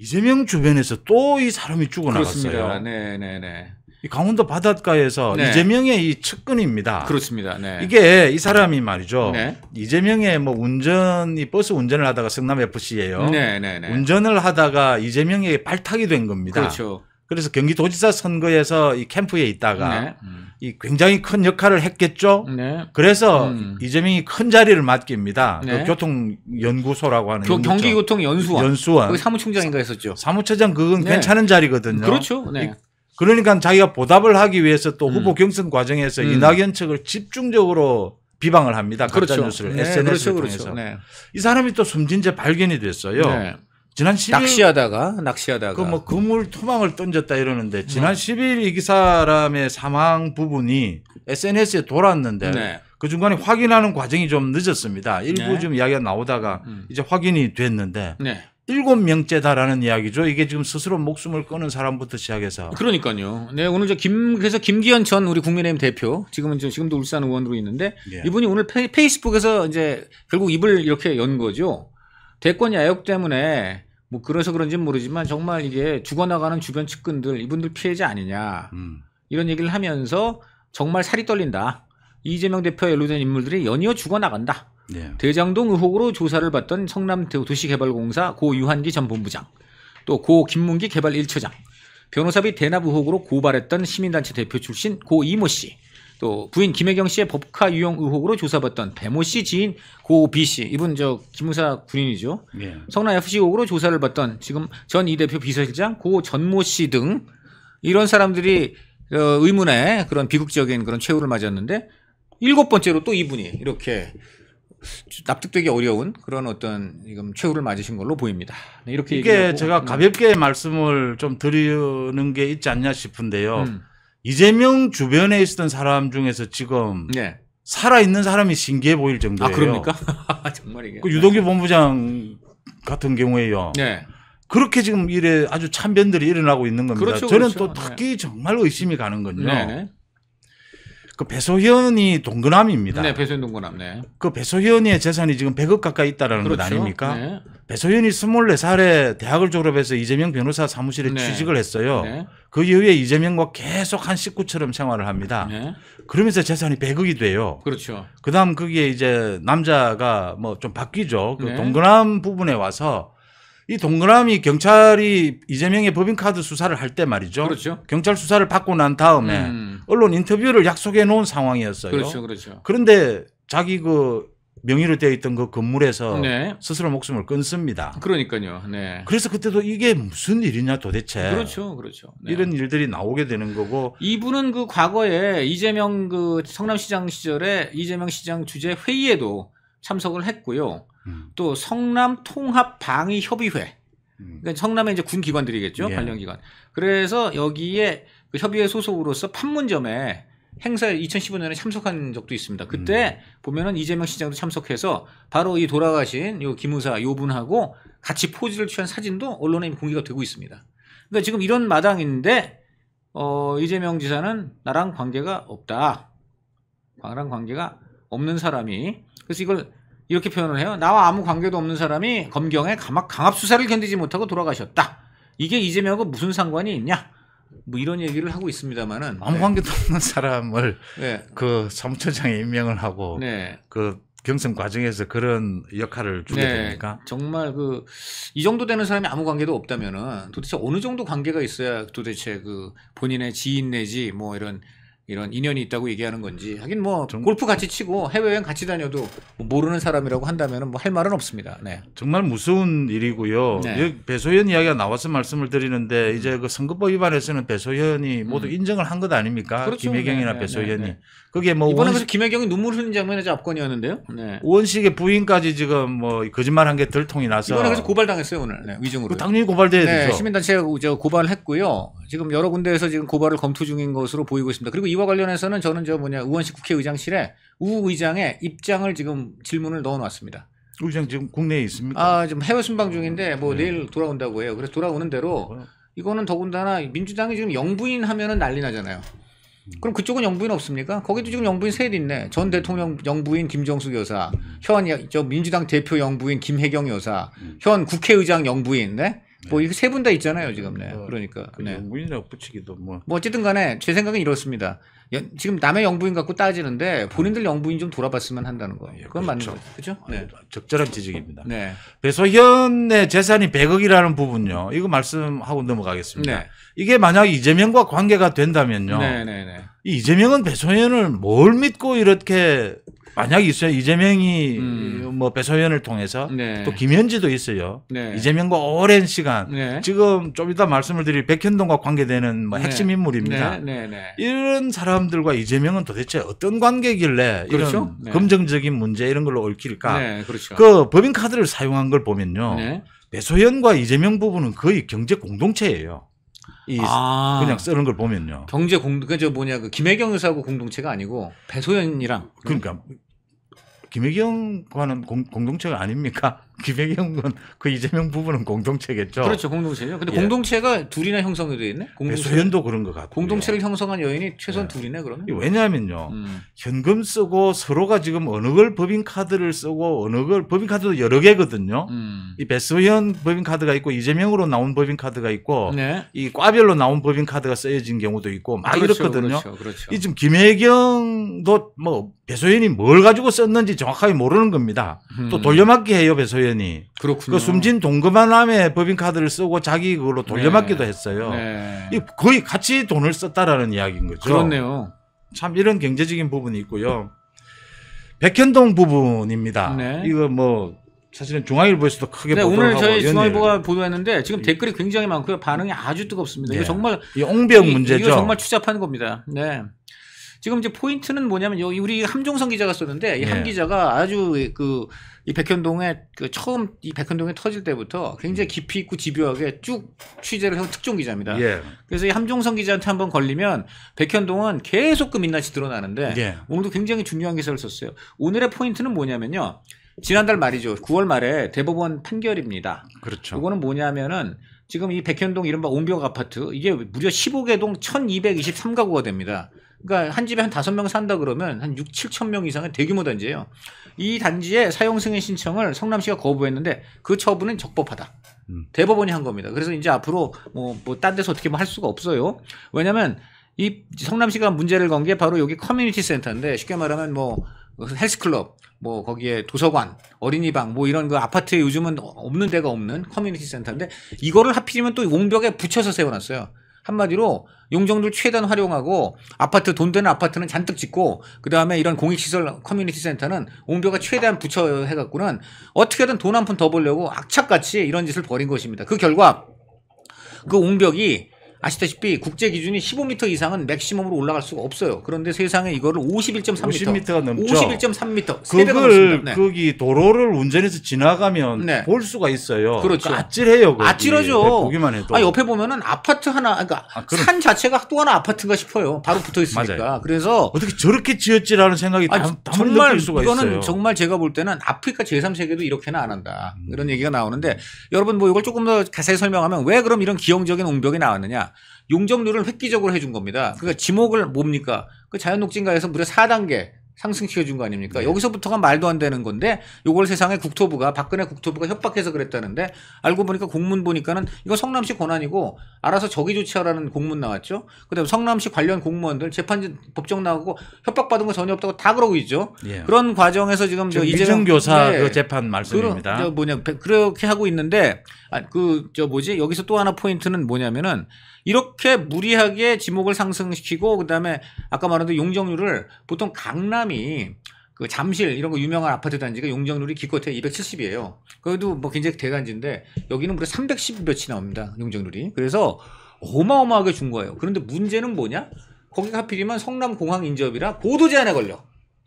이재명 주변에서 또 이 사람이 죽어나갔어요. 네네네. 이 강원도 바닷가에서 네. 이재명의 이 측근입니다. 그렇습니다. 네. 이게 이 사람이 말이죠. 네. 이재명의 뭐 버스 운전을 하다가 성남 FC예요. 네네네. 운전을 하다가 이재명에게 발탁이 된 겁니다. 그렇죠. 그래서 경기도지사 선거에서 이 캠프에 있다가 네. 이 굉장히 큰 역할을 했겠죠. 네. 그래서 이재명이 큰 자리를 맡깁니다. 네. 그 교통연구소라고 하는 경기교통연수원. 거기 사무총장인가 했었죠. 사무처장 그건 네. 괜찮은 자리거든요. 그렇죠. 네. 그러니까 자기가 보답을 하기 위해서 또 후보 경선 과정에서 이낙연 측을 집중적으로 비방을 합니다. 그렇죠. 가짜뉴스를 네. SNS를 그렇죠. 통해서. 네. 이 사람이 또 숨진 채 발견이 됐어요. 네. 지난 10일 낚시하다가 그 뭐 그물 토막을 던졌다 이러는데 지난 10일 이 사람의 사망 부분이 SNS에 돌았는데 네. 그 중간에 확인하는 과정이 좀 늦었습니다. 일부 네. 좀 이야기가 나오다가 이제 확인이 됐는데 네. 7명째다라는 이야기죠. 이게 지금 스스로 목숨을 끊은 사람부터 시작해서. 그러니까요. 네, 오늘 그래서 김기현 전 우리 국민의힘 대표, 지금도 울산 의원으로 있는데, 예. 이분이 오늘 페이스북에서 이제 결국 입을 이렇게 연 거죠. 대권 야욕 때문에 뭐 그래서 그런지는 모르지만 정말 이게 죽어나가는 주변 측근들, 이분들 피해자 아니냐. 이런 얘기를 하면서 정말 살이 떨린다. 이재명 대표에 연루된 인물들이 연이어 죽어나간다. 네. 대장동 의혹으로 조사를 받던 성남도시개발공사 고 유한기 전 본부장, 또 고 김문기 개발 1처장, 변호사비 대납 의혹으로 고발했던 시민단체 대표 출신 고 이모 씨, 또 부인 김혜경 씨의 법카 유용 의혹으로 조사받던 배모 씨 지인 고 B 씨, 이분 기무사 군인이죠. 네. 성남 FC 의혹으로 조사를 받던 지금 전 이 대표 비서실장 고 전모 씨 등 이런 사람들이 의문의 그런 비극적인 그런 최후를 맞았는데 7번째로 또 이분이 이렇게 납득되기 어려운 그런 어떤 지금 최후를 맞으신 걸로 보입니다. 네, 이렇게 이게 제가 가볍게 말씀을 좀 드리는 게 있지 않냐 싶은데요. 이재명 주변에 있었던 사람 중에서 지금 네. 살아있는 사람이 신기해 보일 정도예요. 아, 그럽니까? 정말 이게. 그 유동규 본부장 같은 경우에요. 네. 그렇게 지금 이래 아주 참변들이 일어나고 있는 겁니다. 그렇죠, 저는 그렇죠. 또 특히 정말 의심이 가는 건요. 네. 그 배소현이 동거남입니다. 네, 배소현 동거남. 네. 그 배소현의 재산이 지금 100억 가까이 있다라는 그렇죠. 것 아닙니까? 네. 배소현이 24살에 대학을 졸업해서 이재명 변호사 사무실에 네. 취직을 했어요. 네. 그 이후에 이재명과 계속 한 식구처럼 생활을 합니다. 네. 그러면서 재산이 100억이 돼요. 그렇죠. 그다음 거기에 이제 남자가 뭐 좀 바뀌죠. 그 네. 동거남 부분에 와서 이 동거남이 경찰이 이재명의 법인카드 수사를 할 때 말이죠. 그렇죠. 경찰 수사를 받고 난 다음에 언론 인터뷰를 약속해 놓은 상황이었어요. 그렇죠. 그렇죠. 그런데 자기 그 명의로 되어 있던 그 건물에서 네. 스스로 목숨을 끊습니다. 그러니까요. 네. 그래서 그때도 이게 무슨 일이냐 도대체. 그렇죠. 그렇죠. 네. 이런 일들이 나오게 되는 거고. 이분은 그 과거에 이재명 그 성남시장 시절에 이재명 시장 주재 회의에도 참석을 했고요. 또 성남 통합 방위 협의회. 그러니까 성남에 이제 군 기관들이겠죠. 예. 관련 기관. 그래서 여기에 그 협의회 소속으로서 판문점에 행사에 2015년에 참석한 적도 있습니다. 그때 보면은 이재명 시장도 참석해서 바로 이 돌아가신 요 기무사 요 분하고 같이 포즈를 취한 사진도 언론에 공개가 되고 있습니다. 그러니까 지금 이런 마당인데 이재명 지사는 나랑 관계가 없다. 나랑 관계가 없는 사람이 그래서 이걸 이렇게 표현을 해요. 나와 아무 관계도 없는 사람이 검경의 강압 수사를 견디지 못하고 돌아가셨다. 이게 이재명하고 무슨 상관이 있냐? 뭐 이런 얘기를 하고 있습니다만은 아무 관계도 없는 사람을 네. 그 사무처장에 임명을 하고 네. 그 경선 과정에서 그런 역할을 주게 됩니까? 정말 이 정도 되는 사람이 아무 관계도 없다면은 도대체 어느 정도 관계가 있어야 도대체 그 본인의 지인 내지 뭐 이런 인연이 있다고 얘기하는 건지 하긴 뭐 골프 같이 치고 해외여행 같이 다녀도 뭐 모르는 사람이라고 한다면은 뭐 할 말은 없습니다. 네. 정말 무서운 일이고요. 네. 여기 배소현 이야기가 나와서 말씀을 드리는데 이제 그 선거법 위반에서는 배소현이 모두 인정을 한 것 아닙니까? 그렇죠. 김혜경이나 네, 배소현이. 네. 그게 뭐 이번에 그래서 김혜경이 눈물 흘리는 장면이 압권이었는데요. 네. 원식의 부인까지 지금 뭐 거짓말한 게 들통이 나서 이번에 그래서 고발당했어요 오늘. 네, 위증으로. 당연히 고발돼야 네, 되죠. 시민단체가 고발을 했고요. 지금 여러 군데에서 지금 고발을 검토 중인 것으로 보이고 있습니다. 그리고 이와 관련해서는 저는 의원실 국회의장실에 우 의장의 입장을 지금 질문을 넣어놨습니다. 의장 지금 국내에 있습니까? 지금 해외 순방 중인데 뭐 내일 돌아온다고 해요. 그래서 돌아오는 대로 이거는 더군다나 민주당이 지금 영부인 하면은 난리 나잖아요. 그럼 그쪽은 영부인 없습니까? 거기도 지금 영부인 셋 있네. 전 대통령 영부인 김정숙 여사, 현 민주당 대표 영부인 김혜경 여사, 현 국회의장 영부인, 네? 뭐 이게 세 분 다 있잖아요 지금. 네. 그러니까. 네. 영부인이라고 붙이기도 뭐. 뭐 어쨌든 간에 제 생각은 이렇습니다. 지금 남의 영부인 갖고 따지는데 본인들 영부인 좀 돌아봤으면 한다는 거. 그건 맞는 거죠. 그렇죠? 네. 적절한 지적입니다. 네. 배소현의 재산이 100억이라는 부분요. 이거 말씀하고 넘어가겠습니다. 네. 이게 만약 이재명과 관계가 된다면요. 네네네. 이 이재명은 배소현을 뭘 믿고 이렇게 만약 있어요. 이재명이 뭐 배소현을 통해서 네. 또 김현지도 있어요. 네. 이재명과 오랜 시간 네. 지금 좀 이따 말씀을 드릴 백현동과 관계되는 뭐 핵심 네. 인물입니다. 네. 네. 이런 사람들과 이재명은 도대체 어떤 관계길래 그렇죠? 이런 네. 검정적인 문제 이런 걸로 얽힐까? 네, 그렇죠. 그 법인카드를 사용한 걸 보면요. 네. 배소현과 이재명 부부는 거의 경제 공동체예요. 그냥 쓰는 걸 보면요. 경제 그 뭐냐 그 김혜경 의사하고 공동체가 아니고 배소연이랑 그러니까 김혜경과는 공동체가 아닙니까? 김혜경은 그 이재명 부부는 공동체겠죠. 그렇죠, 공동체죠. 근데 공동체가 둘이나 형성이 되어 있네. 배소연도 그런 것 같아요. 공동체를 형성한 여인이 최소한 둘이네 그러면. 왜냐하면요, 현금 쓰고 서로가 지금 어느 걸 법인카드를 쓰고 어느 걸 법인카드도 여러 개거든요. 이 배소연 법인카드가 있고 이재명으로 나온 법인카드가 있고 네. 이 과별로 나온 법인카드가 쓰여진 경우도 있고 막 그렇죠, 이렇거든요. 그렇죠. 이 지금 김혜경도 뭐 배소연이 뭘 가지고 썼는지 정확하게 모르는 겁니다. 또 돌려막기 해요 배소연이. 그렇군요. 그 숨진 동거만남의 법인카드를 쓰고 자기 그걸로 돌려막기도 했어요. 네. 거의 같이 돈을 썼다라는 이야기인 거죠. 그렇네요. 참 이런 경제적인 부분이 있고요. 백현동 부분입니다. 네. 이거 뭐 사실은 중앙일보에서도 크게 보도를 오늘 하고 저희 중앙일보가 보도했는데 지금 댓글이 굉장히 많고요. 반응이 아주 뜨겁습니다. 이거 정말 이 옹벽 문제죠. 이거 정말 추잡한 겁니다. 네. 지금 이제 포인트는 뭐냐면 여기 우리 함종성 기자가 썼는데 이 함 기자가 아주 이 백현동에 처음 이 백현동에 터질 때부터 굉장히 깊이 있고 집요하게 쭉 취재를 해온 특종 기자입니다. 그래서 이 함종성 기자한테 한번 걸리면 백현동은 계속 그 민낯이 드러나는데 오늘도 굉장히 중요한 기사를 썼어요. 오늘의 포인트는 뭐냐면요. 지난달 말이죠. 9월 말에 대법원 판결입니다. 그렇죠. 이거는 뭐냐면은 지금 이 백현동 이른바 옹벽 아파트 이게 무려 15개 동 1223가구가 됩니다. 그러니까 한 집에 한 5명 산다 그러면 한 6, 7천 명 이상의 대규모 단지예요. 이 단지에 사용 승인 신청을 성남시가 거부했는데 그 처분은 적법하다. 대법원이 한 겁니다. 그래서 이제 앞으로 뭐 딴 데서 어떻게 뭐 할 수가 없어요. 왜냐하면 이 성남시가 문제를 건 게 바로 여기 커뮤니티 센터인데 쉽게 말하면 뭐 헬스클럽, 뭐 거기에 도서관, 어린이방 뭐 이런 그 아파트에 요즘은 없는 데가 없는 커뮤니티 센터인데 이거를 하필이면 또 옹벽에 붙여서 세워놨어요. 한마디로 용적률 최대한 활용하고 아파트 돈 되는 아파트는 잔뜩 짓고 그다음에 이런 공익시설 커뮤니티 센터는 옹벽에 최대한 붙여 해갖고는 어떻게든 돈 한 푼 더 벌려고 악착같이 이런 짓을 벌인 것입니다. 그 결과 그 옹벽이 아시다시피 국제 기준이 15m 이상은 맥시멈으로 올라갈 수가 없어요. 그런데 세상에 이거를 51.3m. 50m가 넘죠. 51.3m. 그걸 거기 도로를 운전해서 지나가면 볼 수가 있어요. 그렇죠. 아찔해요. 아찔하죠. 보기만 해도. 옆에 보면은 아파트 하나, 그러니까 산 자체가 또 하나 아파트인가 싶어요. 바로 붙어 있으니까. 맞아요. 그래서 어떻게 저렇게 지었지라는 생각이 정말 느낄 수가 이거는 있어요. 정말 제가 볼 때는 아프리카 제3세계도 이렇게는 안 한다. 이런 얘기가 나오는데 여러분 뭐 이걸 조금 더 자세히 설명하면 왜 그럼 이런 기형적인 옹벽이 나왔느냐? 용적률을 획기적으로 해준 겁니다. 그러니까 지목을 뭡니까? 그 자연녹진가에서 무려 4단계 상승시켜준 거 아닙니까? 여기서부터가 말도 안 되는 건데 요걸 세상에 박근혜 국토부가 협박해서 그랬다는데 알고 보니까 공문 보니까는 이거 성남시 권한이고 알아서 적의 조치하라는 공문 나왔죠. 그다음에 성남시 관련 공무원들 재판 법정 나오고 협박받은 거 전혀 없다고 다 그러고 있죠. 그런 과정에서 지금 이재명 교사 그 재판 말씀입니다. 그렇게 하고 있는데 여기서 또 하나 포인트는 뭐냐면은 이렇게 무리하게 지목을 상승시키고 그다음에 아까 말한 대로 용적률을 보통 강남이 그 잠실 이런 거 유명한 아파트 단지가 용적률이 기껏해 270이에요. 그래도 뭐 굉장히 대단지인데 여기는 무려 310 몇이 나옵니다. 용적률이. 그래서 어마어마하게 준 거예요. 그런데 문제는 뭐냐? 거기가 하필이면 성남공항 인접이라 보도 제한에 걸려.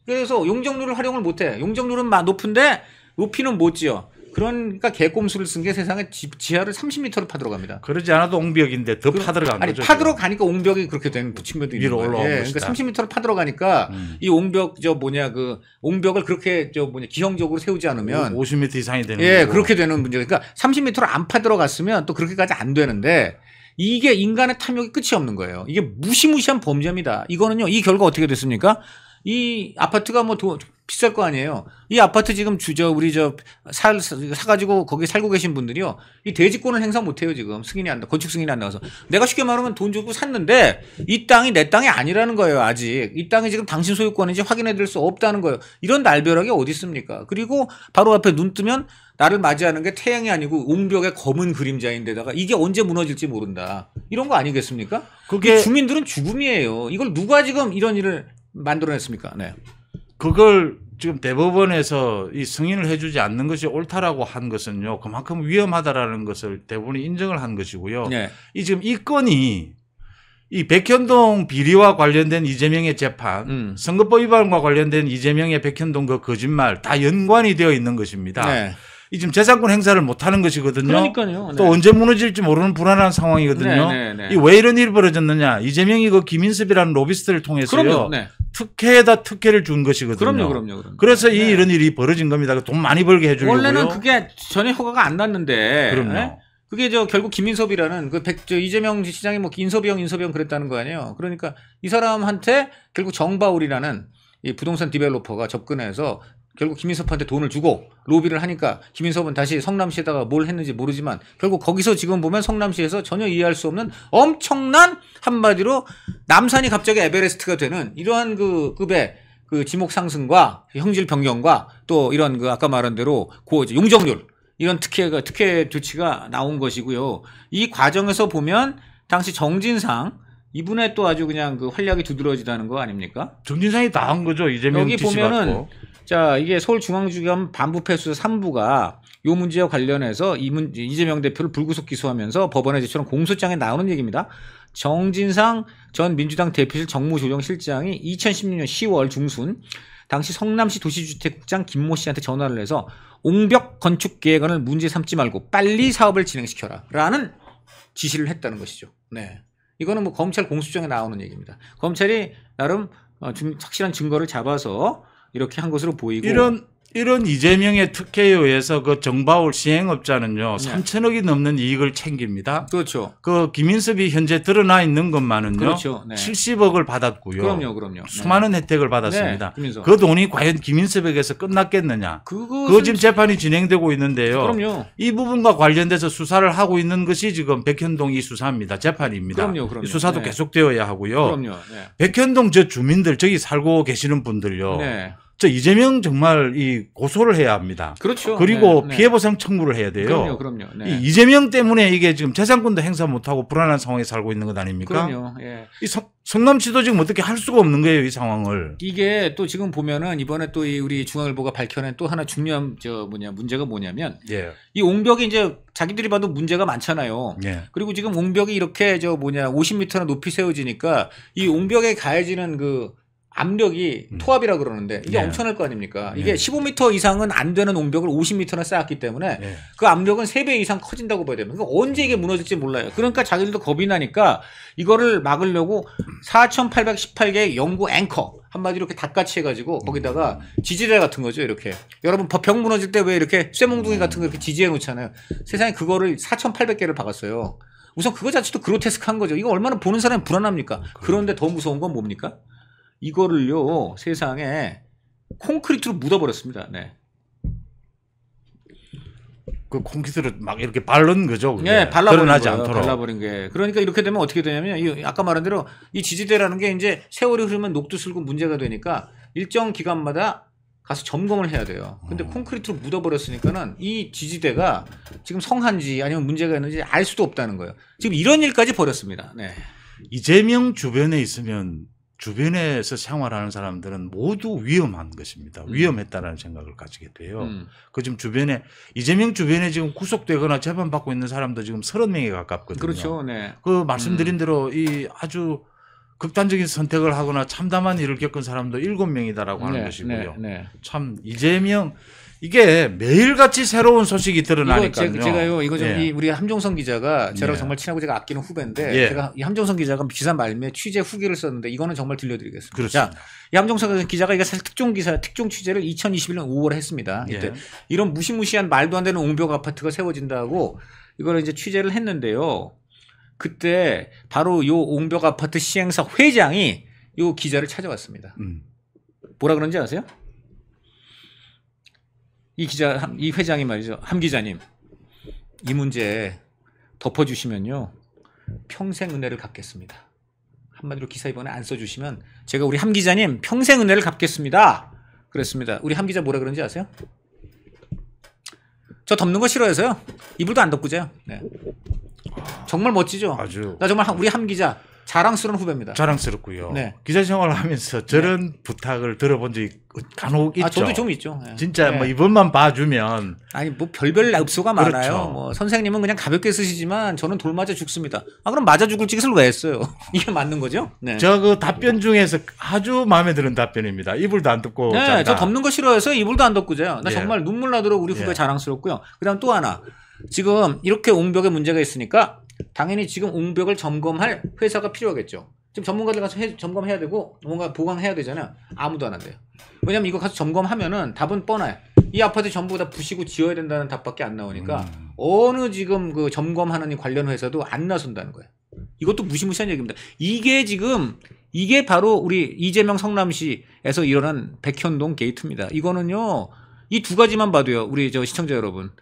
그래서 용적률을 활용을 못해. 용적률은 높은데 높이는 못 지어. 그러니까 개꼼수를 쓴 게 세상에 지하를 30m를 파들어갑니다. 그러지 않아도 옹벽인데 더 파들어간 거죠. 파들어가니까 옹벽이 그렇게 된 부침면도 있는 거예요. 그러니까 30m를 파들어가니까 이 옹벽 옹벽을 그렇게 기형적으로 세우지 않으면 50m 이상이 되는 거고. 그렇게 되는 문제. 그러니까 30m를 안 파들어갔으면 또 그렇게까지 안 되는데 이게 인간의 탐욕이 끝이 없는 거예요. 이게 무시무시한 범죄입니다. 이거는요. 이 결과 어떻게 됐습니까? 이 아파트가 비쌀 거 아니에요. 이 아파트 지금 우리 사가지고 거기 살고 계신 분들이요. 이 대지권을 행사 못해요, 지금. 승인이 안 나, 건축 승인이 안 나와서. 내가 쉽게 말하면 돈 주고 샀는데 이 땅이 내 땅이 아니라는 거예요, 아직. 이 땅이 지금 당신 소유권인지 확인해 드릴 수 없다는 거예요. 이런 날벼락이 어디 있습니까? 그리고 바로 앞에 눈 뜨면 나를 맞이하는 게 태양이 아니고 옹벽의 검은 그림자인데다가 이게 언제 무너질지 모른다. 이런 거 아니겠습니까? 그게 주민들은 죽음이에요. 이걸 누가 지금 이런 일을 만들어냈습니까? 네. 그걸 지금 대법원에서 이 승인을 해주지 않는 것이 옳다라고 한 것은요, 그만큼 위험하다라는 것을 대법원이 인정을 한 것이고요. 네. 지금 이 건이 이 백현동 비리와 관련된 이재명의 재판, 선거법 위반과 관련된 이재명의 백현동 그 거짓말 다 연관이 되어 있는 것입니다. 네. 이 지금 재산권 행사를 못하는 것이거든요. 그러니까요. 네. 또 언제 무너질지 모르는 불안한 상황이거든요. 이 왜 이런 일이 벌어졌느냐? 이재명이 그 김인섭이라는 로비스트를 통해서요. 그럼요. 네. 특혜에다 특혜를 준 것이거든요. 그럼요. 그래서 이런 일이 벌어진 겁니다. 돈 많이 벌게 해주려고요. 원래는 그게 전에 허가가 안 났는데. 그럼요. 네? 그게 결국 김인섭이라는 이재명 시장이 뭐 인섭이 형 그랬다는 거 아니에요. 그러니까 이 사람한테 결국 정바울이라는 이 부동산 디벨로퍼가 접근해서 결국 김인섭한테 돈을 주고 로비를 하니까 김인섭은 다시 성남시에다가 뭘 했는지 모르지만 결국 거기서 지금 보면 성남시에서 전혀 이해할 수 없는 엄청난 한마디로 남산이 갑자기 에베레스트가 되는 이러한 그 급의 그 지목 상승과 형질 변경과 또 이런 그 아까 말한 대로 용적률 이런 특혜 조치가 나온 것이고요. 이 과정에서 보면 당시 정진상 이분의 또 아주 그냥 그 활약이 두드러지다는 거 아닙니까? 정진상이 다 한 거죠. 이재명 여기 지시 보면은 받고. 자, 이게 서울중앙지검 반부패수사 3부가 요 문제와 관련해서 이재명 대표를 불구속 기소하면서 법원에 제출한 공소장에 나오는 얘기입니다. 정진상 전 민주당 대표실 정무조정실장이 2016년 10월 중순 당시 성남시 도시주택국장 김모 씨한테 전화를 해서 옹벽 건축 계획안을 문제 삼지 말고 빨리 사업을 진행시켜라 라는 지시를 했다는 것이죠. 네. 이거는 뭐 검찰 공소장에 나오는 얘기입니다. 검찰이 나름 확실한 증거를 잡아서 이렇게 한 것으로 보이고 이런 이재명의 특혜에 의해서 그 정바울 시행업자는요, 네. 3천억이 넘는 이익을 챙깁니다. 그렇죠. 그 김인섭이 현재 드러나 있는 것만은요, 그렇죠. 네. 70억을 받았고요. 그럼요. 수많은 혜택을 받았습니다. 네, 그 돈이 과연 김인섭에게서 끝났겠느냐? 그거 지금 재판이 진행되고 있는데요. 그럼요. 이 부분과 관련돼서 수사를 하고 있는 것이 지금 백현동 이 수사입니다. 재판입니다. 그럼요. 이 수사도 네. 계속되어야 하고요. 그럼요. 네. 백현동 저 주민들 저기 살고 계시는 분들요. 네. 저 이재명 정말 이 고소를 해야 합니다. 그렇죠. 그리고 네. 피해보상 청구를 해야 돼요. 그럼요. 네. 이 이재명 때문에 이게 지금 재산권도 행사 못하고 불안한 상황에 살고 있는 것 아닙니까? 그럼요. 예. 이 성남시도 지금 어떻게 할 수가 없는 거예요, 이 상황을. 이게 또 지금 보면은 이번에 또 우리 중앙일보가 밝혀낸 또 하나 중요한 문제가 뭐냐면 예. 이 옹벽이 이제 자기들이 봐도 문제가 많잖아요. 예. 그리고 지금 옹벽이 이렇게 50m나 높이 세워지니까 이 옹벽에 가해지는 그 압력이 토압이라 그러는데 이게 예. 엄청날 거 아닙니까? 예. 이게 15m 이상은 안 되는 옹벽을 50m나 쌓았기 때문에 예. 그 압력은 3배 이상 커진다고 봐야 됩니다. 그러니까 언제 이게 무너질지 몰라요. 그러니까 자기들도 겁이 나니까 이거를 막으려고 4,818개의 연구 앵커 한마디로 이렇게 닭같이 해가지고 거기다가 지지대 같은 거죠. 이렇게 여러분 벽 무너질 때 왜 이렇게 쇠몽둥이 같은 거 이렇게 지지해 놓잖아요. 세상에 그거를 4,800개를 박았어요. 우선 그거 자체도 그로테스크한 거죠. 이거 얼마나 보는 사람이 불안합니까? 그런데 더 무서운 건 뭡니까? 이거를요 세상에 콘크리트로 묻어버렸습니다. 네. 그 콘크리트를 막 이렇게 바른 거죠. 네, 발라버린 드러나지 거예요. 않도록. 발라버린 게. 그러니까 이렇게 되면 어떻게 되냐면 아까 말한 대로 이 지지대라는 게 이제 세월이 흐르면 녹두 슬고 문제가 되니까 일정 기간마다 가서 점검을 해야 돼요. 근데 콘크리트로 묻어버렸으니까는 이 지지대가 지금 성한지 아니면 문제가 있는지 알 수도 없다는 거예요. 지금 이런 일까지 벌였습니다. 네. 이재명 주변에 있으면 주변에서 생활하는 사람들은 모두 위험한 것입니다. 위험했다라는 생각을 가지게 돼요. 그 지금 주변에 이재명 주변에 지금 구속되거나 재판받고 있는 사람도 지금 30명에 가깝거든요. 그렇죠. 네. 그 말씀드린 대로 이 아주 극단적인 선택을 하거나 참담한 일을 겪은 사람도 7명이다라고 하는 것이고요. 참 이재명 이게 매일같이 새로운 소식이 드러나니까요. 제가요, 이거 좀 우리 함종선 기자가 저랑 정말 친하고 제가 아끼는 후배인데 제가 이 함종선 기자가 기사 말미에 취재 후기를 썼는데 이거는 정말 들려드리겠습니다. 그렇습니다. 자, 이 함종선 기자가 이게 사실 특종 취재를 2021년 5월에 했습니다. 이때 이런 무시무시한 말도 안 되는 옹벽 아파트가 세워진다고 이걸 이제 취재를 했는데요. 그때 바로 요 옹벽 아파트 시행사 회장이 요 기자를 찾아왔습니다. 뭐라 그런지 아세요? 이 회장이 말이죠. 함 기자님, 이 문제 덮어주시면요 평생 은혜를 갚겠습니다. 한마디로 기사 이번에 안 써주시면 제가 우리 함 기자님 평생 은혜를 갚겠습니다. 그랬습니다. 우리 함 기자 뭐라 그런지 아세요? 저 덮는 거 싫어해서요. 이불도 안 덮고 자요. 네. 정말 멋지죠. 아주. 나 정말 우리 함 기자 자랑스러운 후배입니다. 자랑스럽고요. 네. 기자 생활을 하면서 저런 부탁을 들어본 적이 간혹 있죠. 저도 좀 있죠. 네. 진짜 네. 뭐 이번만 봐주면 아니 뭐 별별 읍소가 그렇죠. 많아요. 뭐 선생님은 그냥 가볍게 쓰시지만 저는 돌 맞아 죽습니다. 아 그럼 맞아 죽을 짓을 왜 했어요? 이게 맞는 거죠? 네. 저 그 답변 중에서 아주 마음에 드는 답변입니다. 이불도 안 덮고 네, 잔다. 저 덮는 거 싫어해서 이불도 안 덮고 자요. 나 예. 정말 눈물 나도록 우리 후배 예. 자랑스럽고요. 그다음 또 하나. 지금 이렇게 옹벽에 문제가 있으니까 당연히 지금 옹벽을 점검할 회사가 필요하겠죠. 지금 전문가들 가서 점검해야 되고 뭔가 보강해야 되잖아요. 아무도 안 한대요. 왜냐면 이거 가서 점검하면은 답은 뻔해. 이 아파트 전부 다 부시고 지어야 된다는 답밖에 안 나오니까 어느 지금 그 점검하는 이 관련 회사도 안 나선다는 거예요. 이것도 무시무시한 얘기입니다. 이게 바로 우리 이재명 성남시에서 일어난 백현동 게이트입니다. 이거는요, 이 두 가지만 봐도요, 우리 저 시청자 여러분,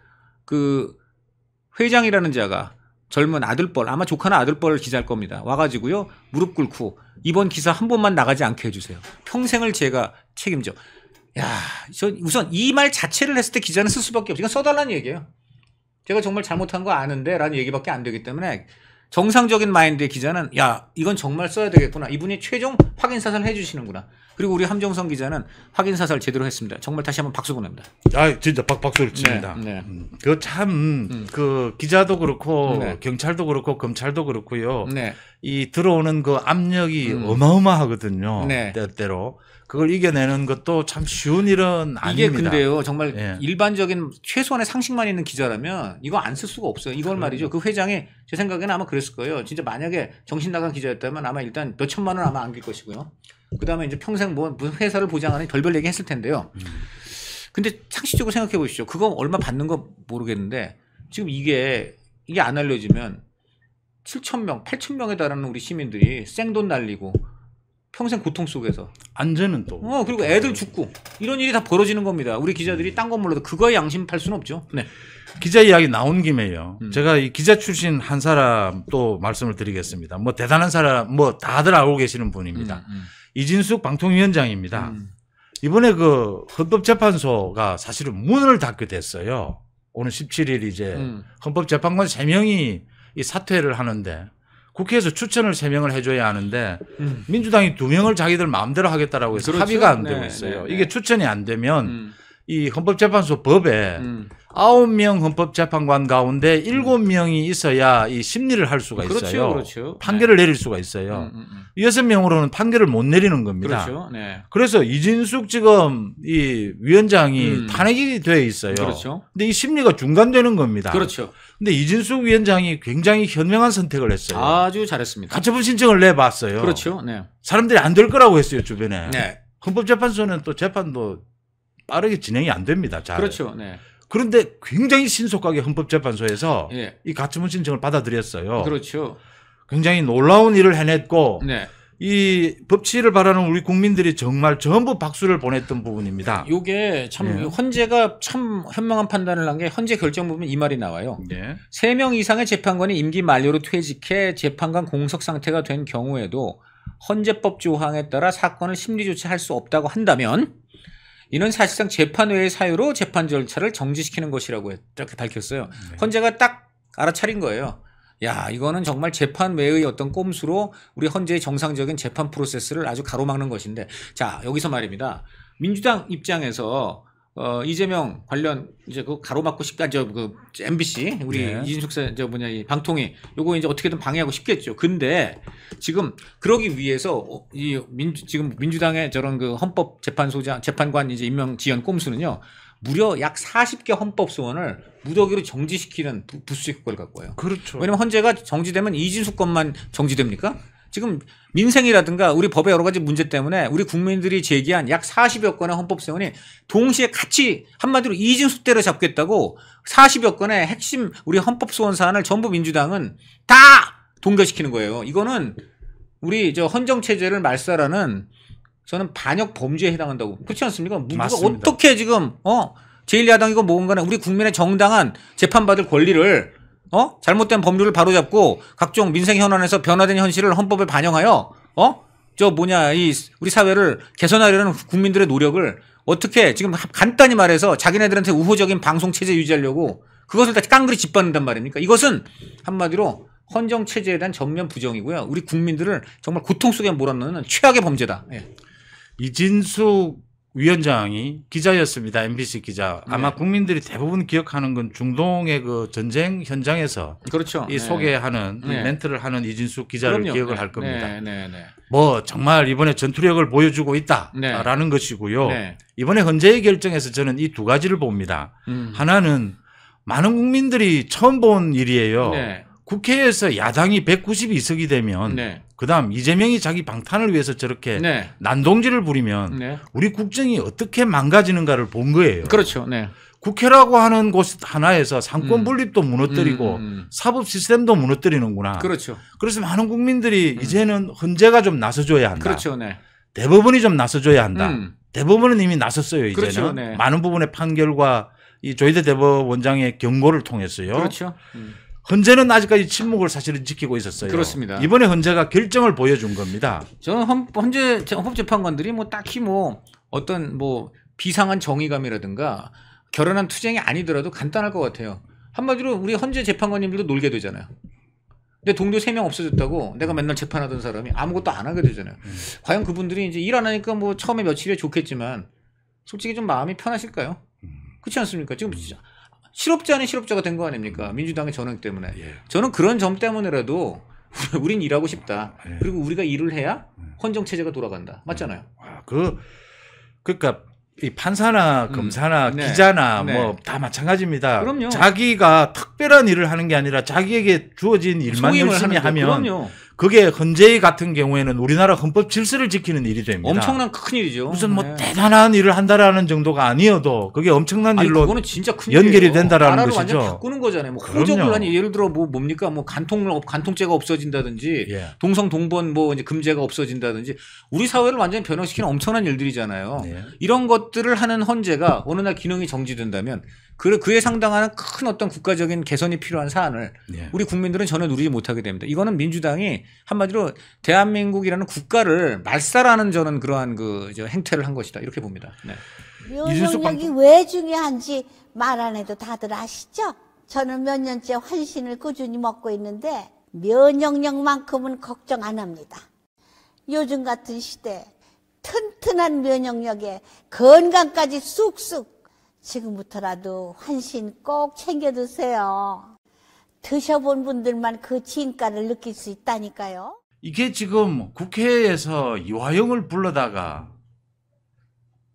그 회장이라는 자가 젊은 아들뻘, 아마 조카나 아들뻘 기자일 겁니다. 와가지고요, 무릎 꿇고 이번 기사 한 번만 나가지 않게 해주세요. 평생을 제가 책임져. 야, 저 우선 이 말 자체를 했을 때 기자는 쓸 수밖에 없어요. 이건 써달라는 얘기예요. 제가 정말 잘못한 거 아는데 라는 얘기밖에 안 되기 때문에 정상적인 마인드의 기자는 야, 이건 정말 써야 되겠구나. 이분이 최종 확인 사살을 해주시는구나. 그리고 우리 함정성 기자는 확인 사살 제대로 했습니다. 정말 다시 한번 박수 보냅니다. 아, 진짜 박수를 칩니다. 네. 그 참, 그 기자도 그렇고, 네. 경찰도 그렇고, 검찰도 그렇고요. 네. 이 들어오는 그 압력이 어마어마하거든요. 네. 때때로. 그걸 이겨내는 것도 참 쉬운 일은 아닙니다. 이게 근데요, 정말 예. 일반적인 최소한의 상식만 있는 기자라면 이거 안 쓸 수가 없어요. 이걸 말이죠. 그 회장이 제 생각에는 아마 그랬을 거예요. 진짜 만약에 정신 나간 기자였다면 아마 일단 몇 천만 원 아마 안길 것이고요. 그 다음에 이제 평생 뭐 무슨 회사를 보장하는 별별 얘기 했을 텐데요. 근데 상식적으로 생각해 보시죠. 그거 얼마 받는 거 모르겠는데 지금 이게 안 알려지면 7,000명, 8,000명에 달하는 우리 시민들이 생돈 날리고 평생 고통 속에서 안전은 또. 그리고 애들 죽고 이런 일이 다 벌어지는 겁니다. 우리 기자들이 딴 건 몰라도 그거에 양심 팔 수는 없죠. 네. 기자 이야기 나온 김에요. 제가 이 기자 출신 한 사람 또 말씀을 드리겠습니다. 뭐 대단한 사람, 뭐 다들 알고 계시는 분입니다. 이진숙 방통위원장입니다. 이번에 그 헌법재판소가 사실은 문을 닫게 됐어요. 오늘 17일 이제 헌법재판관 3명이 이 사퇴를 하는데 국회에서 추천을 3명을 해줘야 하는데 민주당이 2명을 자기들 마음대로 하겠다라고 해서 그렇죠? 합의가 안 되고 네, 있어요. 네, 네. 이게 추천이 안 되면 이 헌법재판소 법에 9명 헌법재판관 가운데 7명이 있어야 이 심리를 할 수가 있어요. 그렇죠. 판결을 내릴 수가 있어요. 6명으로는 판결을 못 내리는 겁니다. 그렇죠. 네. 그래서 이진숙 지금 이 위원장이 탄핵이 돼 있어요. 그렇죠. 근데 이 심리가 중단되는 겁니다. 그렇죠. 근데 이진숙 위원장이 굉장히 현명한 선택을 했어요. 아주 잘했습니다. 가처분 신청을 내봤어요. 그렇죠. 네. 사람들이 안 될 거라고 했어요, 주변에. 네. 헌법재판소는 또 재판도 빠르게 진행이 안 됩니다. 잘. 그렇죠. 네. 그런데 굉장히 신속하게 헌법재판소에서 예. 이 가처분 신청을 받아들였어요. 그렇죠. 굉장히 놀라운 일을 해냈고 네. 이 법치를 바라는 우리 국민들이 정말 전부 박수를 보냈던 부분입니다. 요게 참 예. 헌재가 참 현명한 판단을 한 게 헌재 결정 부분 이 말이 나와요. 네. 3명 이상의 재판관이 임기 만료로 퇴직해 재판관 공석 상태가 된 경우에도 헌재법 조항에 따라 사건을 심리 조치할 수 없다고 한다면 이는 사실상 재판 외의 사유로 재판 절차를 정지시키는 것이라고 이렇게 밝혔어요. 네. 헌재가 딱 알아차린 거예요. 야, 이거는 정말 재판 외의 어떤 꼼수로 우리 헌재의 정상적인 재판 프로세스를 아주 가로막는 것인데, 자, 여기서 말입니다. 민주당 입장에서 이재명 관련 이제 그 가로막고 싶다, 그 MBC 우리 네. 이진숙 이 방통위 요거 이제 어떻게든 방해하고 싶겠죠. 근데 지금 그러기 위해서 지금 민주당의 저런 그 헌법재판소장 재판관 이제 임명 지연 꼼수는요. 무려 약 40개 헌법소원을 무더기로 정지시키는 부수적 효과를 갖고 와요. 그렇죠. 왜냐면 헌재가 정지되면 이진숙 것만 정지됩니까? 지금 민생이라든가 우리 법의 여러 가지 문제 때문에 우리 국민들이 제기한 약 40여 건의 헌법소원이 동시에 같이 한마디로 이진숙 때려잡겠다고 40여 건의 핵심 우리 헌법소원 사안을 전부 민주당은 다 동결시키는 거예요. 이거는 우리 저 헌정체제를 말살하는 저는 반역 범죄에 해당한다고. 그렇지 않습니까? 누가 맞습니다. 어떻게 지금 제1야당이고 뭔가는 우리 국민의 정당한 재판받을 권리를 잘못된 법률을 바로잡고 각종 민생 현안에서 변화된 현실을 헌법에 반영하여 우리 사회를 개선하려는 국민들의 노력을 어떻게 지금 간단히 말해서 자기네들한테 우호적인 방송 체제 유지하려고 그것을 다 깡그리 짓밟는단 말입니까? 이것은 한마디로 헌정 체제에 대한 전면 부정이고요. 우리 국민들을 정말 고통 속에 몰아넣는 최악의 범죄다. 예. 이진숙 위원장이 기자였습니다. MBC 기자. 아마 네. 국민들이 국민들이 대부분 기억하는 건 중동의 그 전쟁 현장에서 그렇죠. 이 소개하는 이 네. 멘트를 하는 이진숙 기자를 그럼요. 기억을 네. 할 겁니다. 네. 뭐 정말 이번에 전투력을 보여주고 있다라는 것이고요. 네. 이번에 헌재의 결정에서 저는 이 두 가지를 봅니다. 하나는 많은 국민들이 처음 본 일이에요. 네. 국회에서 야당이 192석이 되면 네. 그다음 이재명이 자기 방탄을 위해서 저렇게 네. 난동질을 부리면 네. 우리 국정이 어떻게 망가지는가를 본 거예요. 그렇죠. 네. 국회라고 하는 곳 하나에서 상권 분립도 무너뜨리고 음. 사법 시스템도 무너뜨리는구나. 그렇죠. 그래서 많은 국민들이 이제는 헌재가 좀 나서줘야 한다. 그렇죠. 네. 대법원이 좀 나서줘야 한다. 음. 대법원은 이미 나섰어요. 이제는 그렇죠. 네. 많은 부분의 판결과 이 조희대 대법원장의 경고를 통해서요. 그렇죠. 헌재는 아직까지 침묵을 사실은 지키고 있었어요. 그렇습니다. 이번에 헌재가 결정을 보여준 겁니다. 저는 헌법재판관들이 뭐 딱히 뭐 어떤 뭐 비상한 정의감이라든가 결연한 투쟁이 아니더라도 간단할 것 같아요. 한마디로 우리 헌재 재판관님들도 놀게 되잖아요. 내 동료 3명 없어졌다고 내가 맨날 재판하던 사람이 아무것도 안 하게 되잖아요. 과연 그분들이 이제 일 안 하니까 뭐 처음에 며칠이 좋겠지만 솔직히 좀 마음이 편하실까요? 그렇지 않습니까? 지금 진짜 실업자 아닌 실업자가 된 거 아닙니까? 민주당의 전횡 때문에. 예. 저는 그런 점 때문에라도 우린 일하고 싶다. 예. 그리고 우리가 일을 해야 헌정체제가 돌아간다. 맞잖아요. 그러니까 이 판사나 검사나 네. 기자나 네. 뭐 다 마찬가지입니다. 그럼요. 자기가 특별한 일을 하는 게 아니라 자기에게 주어진 일만 소임을 열심히 하는 거. 하면 그럼요. 그게 헌재 같은 경우에는 우리나라 헌법 질서를 지키는 일이 됩니다. 엄청난 큰 일이죠. 무슨 뭐 네. 대단한 일을 한다라는 정도가 아니어도 그게 엄청난 아니 일로 그거는 진짜 큰 연결이 일이에요. 된다라는 나라를 것이죠. 완전 바꾸는 거잖아요. 뭐 그럼요. 호적을 하니 예를 들어 뭡니까? 뭐 간통죄가 없어진다든지 예. 동성 동본 뭐 이제 금제가 없어진다든지 우리 사회를 완전히 변형시키는 엄청난 일들이잖아요. 네. 이런 것들을 하는 헌재가 어느 날 기능이 정지된다면 그에 상당한 큰 어떤 국가적인 개선이 필요한 사안을 네. 우리 국민들은 전혀 누리지 못하게 됩니다. 이거는 민주당이 한마디로 대한민국이라는 국가를 말살하는 저는 그러한 저 행태를 한 것이다 이렇게 봅니다. 네. 면역력이 왜 중요한지 말 안 해도 다들 아시죠? 저는 몇 년째 환신을 꾸준히 먹고 있는데 면역력만큼은 걱정 안 합니다. 요즘 같은 시대 튼튼한 면역력에 건강까지 쑥쑥 지금부터라도 환신 꼭 챙겨 드세요. 드셔본 분들만 그 진가를 느낄 수 있다니까요. 이게 지금 국회에서 이화영을 불러다가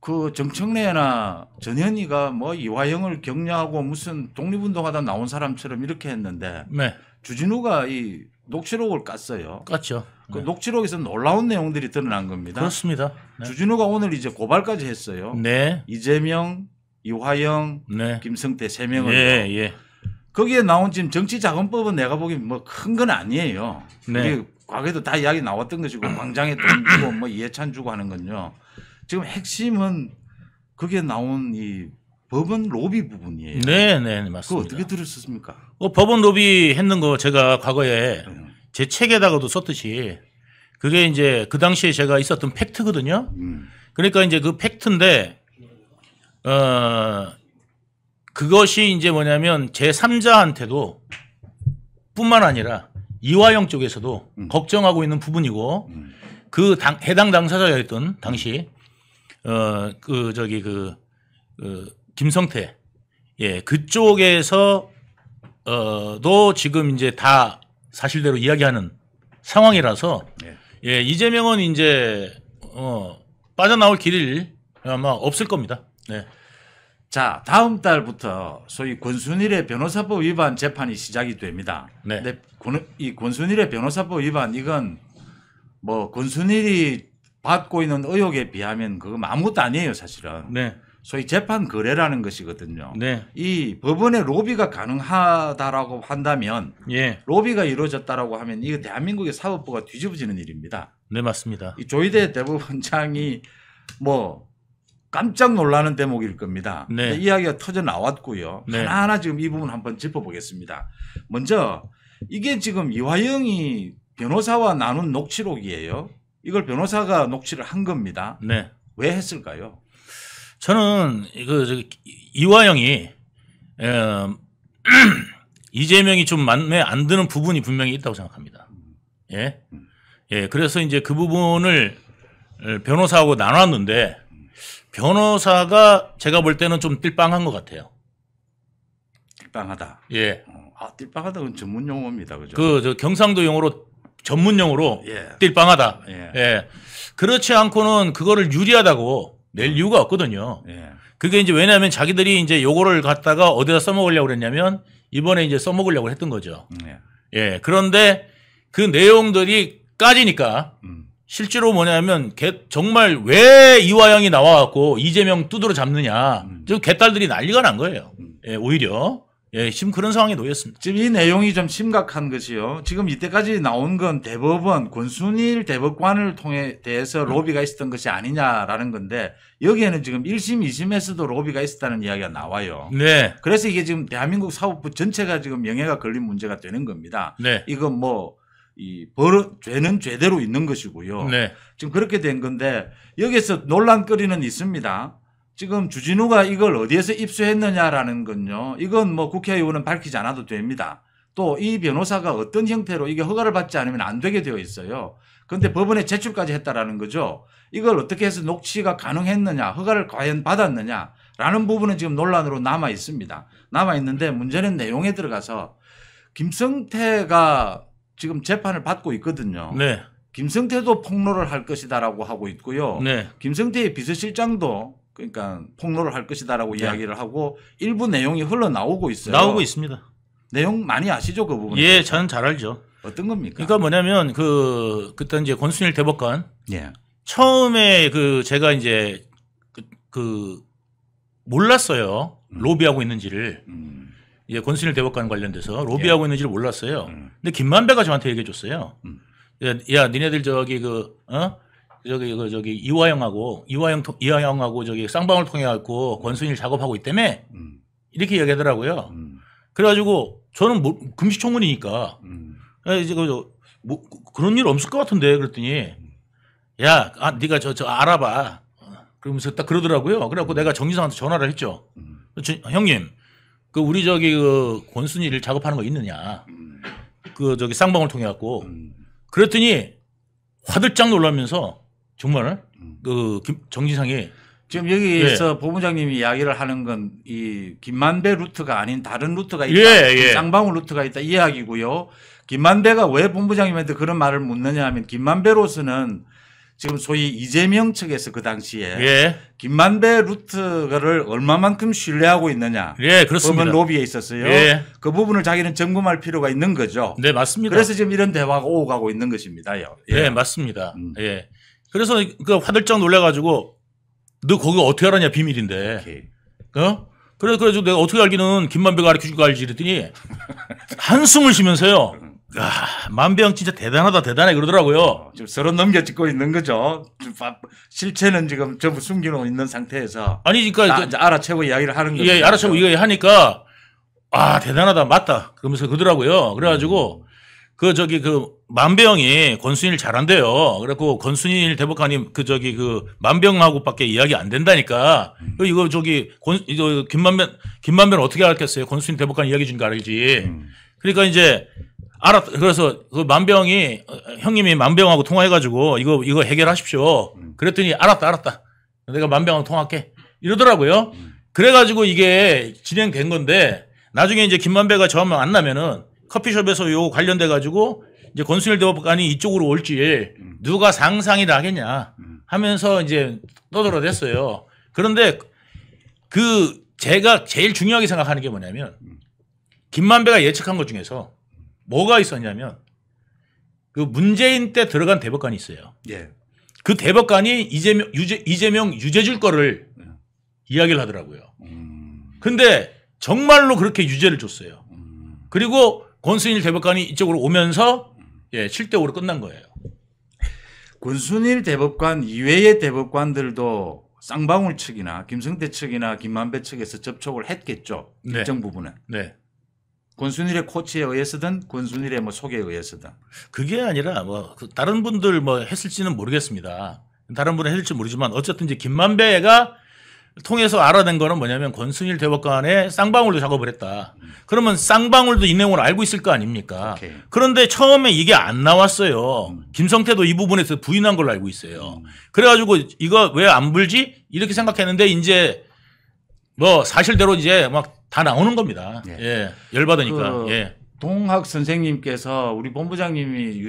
그 정청래나 전현희가 뭐 이화영을 격려하고 무슨 독립운동하다 나온 사람처럼 이렇게 했는데 네. 주진우가 이 녹취록을 깠어요. 깠죠. 그 네. 녹취록에서 놀라운 내용들이 드러난 겁니다. 그렇습니다. 네. 주진우가 오늘 이제 고발까지 했어요. 네. 이재명, 이화영, 네. 김성태 3명을. 예, 예. 거기에 나온 지금 정치자금법은 내가 보기엔 뭐 큰 건 아니에요. 네. 그게 과거에도 다 이야기 나왔던 것이고 광장에 돈 주고 뭐 이해찬 주고 하는 건요. 지금 핵심은 거기에 나온 이 법원 로비 부분이에요. 네, 네, 그거 맞습니다. 어떻게 들었습니까? 법원 로비 했는 거 제가 과거에 제 책에다가도 썼듯이 그게 이제 그 당시에 제가 있었던 팩트거든요. 그러니까 이제 그 팩트인데 그것이 이제 뭐냐면 제3자한테도 뿐만 아니라 이화영 쪽에서도 걱정하고 있는 부분이고 그 해당 당사자였던 당시 김성태 그쪽에서 도 지금 이제 다 사실대로 이야기하는 상황이라서 이재명은 이제 빠져나올 길이 아마 없을 겁니다. 네. 자, 다음 달부터 소위 권순일의 변호사법 위반 재판이 시작이 됩니다. 네. 근데 이 권순일의 변호사법 위반 이건 뭐 권순일이 받고 있는 의혹에 비하면 그건 아무것도 아니에요, 사실은. 네. 소위 재판 거래라는 것이거든요. 네. 이 법원의 로비가 가능하다라고 한다면 예. 로비가 이루어졌다라고 하면 이거 대한민국의 사법부가 뒤집어지는 일입니다. 네, 맞습니다. 이 조희대 대법원장이 뭐 깜짝 놀라는 대목일 겁니다. 네. 이야기가 터져 나왔고요. 네. 하나하나 지금 이 부분 한번 짚어보겠습니다. 먼저 이게 지금 이화영이 변호사와 나눈 녹취록이에요. 이걸 변호사가 녹취를 한 겁니다. 네. 왜 했을까요? 저는 이화영이 이재명이 좀 마음에 안 드는 부분이 분명히 있다고 생각합니다. 예. 예. 그래서 이제 그 부분을 변호사하고 나눴는데 변호사가 제가 볼 때는 좀 띨빵한 것 같아요. 띨빵하다. 예. 띨빵하다는 전문 용어입니다. 그죠? 저 경상도 용어로 전문 용어로 예. 띨빵하다. 예. 예. 그렇지 않고는 그거를 유리하다고 낼 이유가 없거든요. 예. 그게 이제 왜냐하면 자기들이 이제 요거를 갖다가 어디다 써먹으려고 그랬냐면 이번에 이제 써먹으려고 했던 거죠. 예. 예. 그런데 그 내용들이 까지니까 실제로 뭐냐면 정말 왜 이화영이 나와갖고 이재명 두드러 잡느냐. 저 개딸들이 난리가 난 거예요. 예, 오히려. 예, 지금 그런 상황에 놓였습니다. 지금 이 내용이 좀 심각한 것이요. 지금 이때까지 나온 건 대법원 권순일 대법관을 대해서 로비가 있었던 것이 아니냐라는 건데 여기에는 지금 1심, 2심에서도 로비가 있었다는 이야기가 나와요. 네. 그래서 이게 지금 대한민국 사법부 전체가 지금 영해가 걸린 문제가 되는 겁니다. 네. 이건 뭐 죄는 죄대로 있는 것이고요. 네. 지금 그렇게 된 건데 여기에서 논란거리는 있습니다. 지금 주진우가 이걸 어디에서 입수했느냐라는 건요. 이건 뭐 국회의원은 밝히지 않아도 됩니다. 또 이 변호사가 어떤 형태로 이게 허가를 받지 않으면 안 되게 되어 있어요. 그런데 법원에 제출까지 했다라는 거죠. 이걸 어떻게 해서 녹취가 가능했느냐, 허가를 과연 받았느냐라는 부분은 지금 논란으로 남아 있습니다. 남아 있는데 문제는 내용에 들어가서 김성태가 지금 재판을 받고 있거든요. 네. 김성태도 폭로를 할 것이다라고 하고 있고요. 네. 김성태의 비서실장도 그러니까 폭로를 할 것이다라고 네. 이야기를 하고 일부 내용이 흘러나오고 있어요. 나오고 있습니다. 내용 많이 아시죠? 그 부분? 예, 저는 잘 알죠. 어떤 겁니까? 그러니까 뭐냐면 그때 이제 권순일 대법관 예. 처음에 제가 이제 몰랐어요. 로비하고 있는지를. 예, 권순일 대법관 관련돼서 로비하고 있는지를 몰랐어요. 근데 김만배가 저한테 얘기해 줬어요. 야, 니네들 이화영하고 저기 쌍방울 통해 갖고 권순일 작업하고 있다며 이렇게 얘기하더라고요. 그래가지고 저는 금시초문이니까 이제 뭐 그런 일 없을 것 같은데 그랬더니 야, 네가 저 알아봐. 그러면서 딱 그러더라고요. 그래갖고 내가 정지상한테 전화를 했죠. 형님, 우리 권순일 작업하는 거 있느냐? 저기 쌍방울 통해 갖고 그랬더니 화들짝 놀라면서 정말 정지상이 지금 여기에서 본부장님이 이야기를 하는 건 이 김만배 루트가 아닌 다른 루트가 있다. 예. 쌍방울 루트가 있다. 이 이야기고요. 김만배가 왜 본부장님한테 그런 말을 묻느냐 하면 김만배로서는 지금 소위 이재명 측에서 그 당시에 예. 김만배 루트를 얼마만큼 신뢰하고 있느냐. 예, 그렇습니다. 법원 로비에 있었어요. 예. 그 부분을 자기는 점검할 필요가 있는 거죠. 네, 맞습니다. 그래서 지금 이런 대화가 오가고 있는 것입니다요. 예. 네, 맞습니다. 예. 그래서 화들짝 놀래가지고 너 거기 어떻게 알았냐 비밀인데. 오케이. 그래가지고 내가 어떻게 알기는 김만배가 가르쳐줄 거 알지 그랬더니 한숨을 쉬면서요. 만배형 진짜 대단해 그러더라고요. 지금 서로 넘겨짚고 있는 거죠. 실체는 지금 전부 숨기고 있는 상태에서. 아니, 그러니까 이제 알아채고 이야기를 하는 거죠. 예, 알아채고 이거 하니까 대단하다 맞다 그러면서 그러더라고요. 그래가지고 만배형이 권순일 잘한대요. 그래갖고 권순일 대법관님 만배형하고밖에 이야기 안 된다니까. 이거 김만배는 어떻게 알겠어요? 권순일 대법관 이야기 준 거 알지. 그러니까 이제 그래서 만배형이 형님이 만배형하고 통화해가지고 이거 해결하십시오. 그랬더니 알았다. 내가 만배형하고 통화할게. 이러더라고요. 그래가지고 이게 진행된 건데 나중에 이제 김만배가 저 만나면은 커피숍에서 요 관련돼 가지고 이제 권순일 대법관이 이쪽으로 올지 누가 상상이나 하겠냐 하면서 이제 떠들어댔어요. 그런데 제가 제일 중요하게 생각하는 게 뭐냐면 김만배가 예측한 것 중에서 뭐가 있었냐면 문재인 때 들어간 대법관이 있어요. 예. 그 대법관이 이재명 유죄 줄 거를 이야기를 하더라고요. 근데 정말로 그렇게 유죄를 줬어요. 그리고 권순일 대법관이 이쪽으로 오면서 7대5로 끝난 거예요. 권순일 대법관 이외의 대법관들도 쌍방울 측이나 김성태 측이나 김만배 측에서 접촉을 했겠죠. 네. 일정 부분은. 네. 권순일의 코치에 의해서든 권순일의 뭐 소개에 의해서든. 그게 아니라 뭐 다른 분들 뭐 했을지는 모르겠습니다. 다른 분은 했을지 모르지만 어쨌든 이제 김만배가 통해서 알아낸 거는 뭐냐면 권순일 대법관의 쌍방울도 작업을 했다. 그러면 쌍방울도 이 내용을 알고 있을 거 아닙니까? 오케이. 그런데 처음에 이게 안 나왔어요. 김성태도 이 부분에서 부인한 걸로 알고 있어요. 그래가지고 이거 왜 안 불지? 이렇게 생각했는데 이제 뭐 사실대로 이제 막 다 나오는 겁니다. 예. 예. 열받으니까. 예. 동학 선생님께서 우리 본부장님이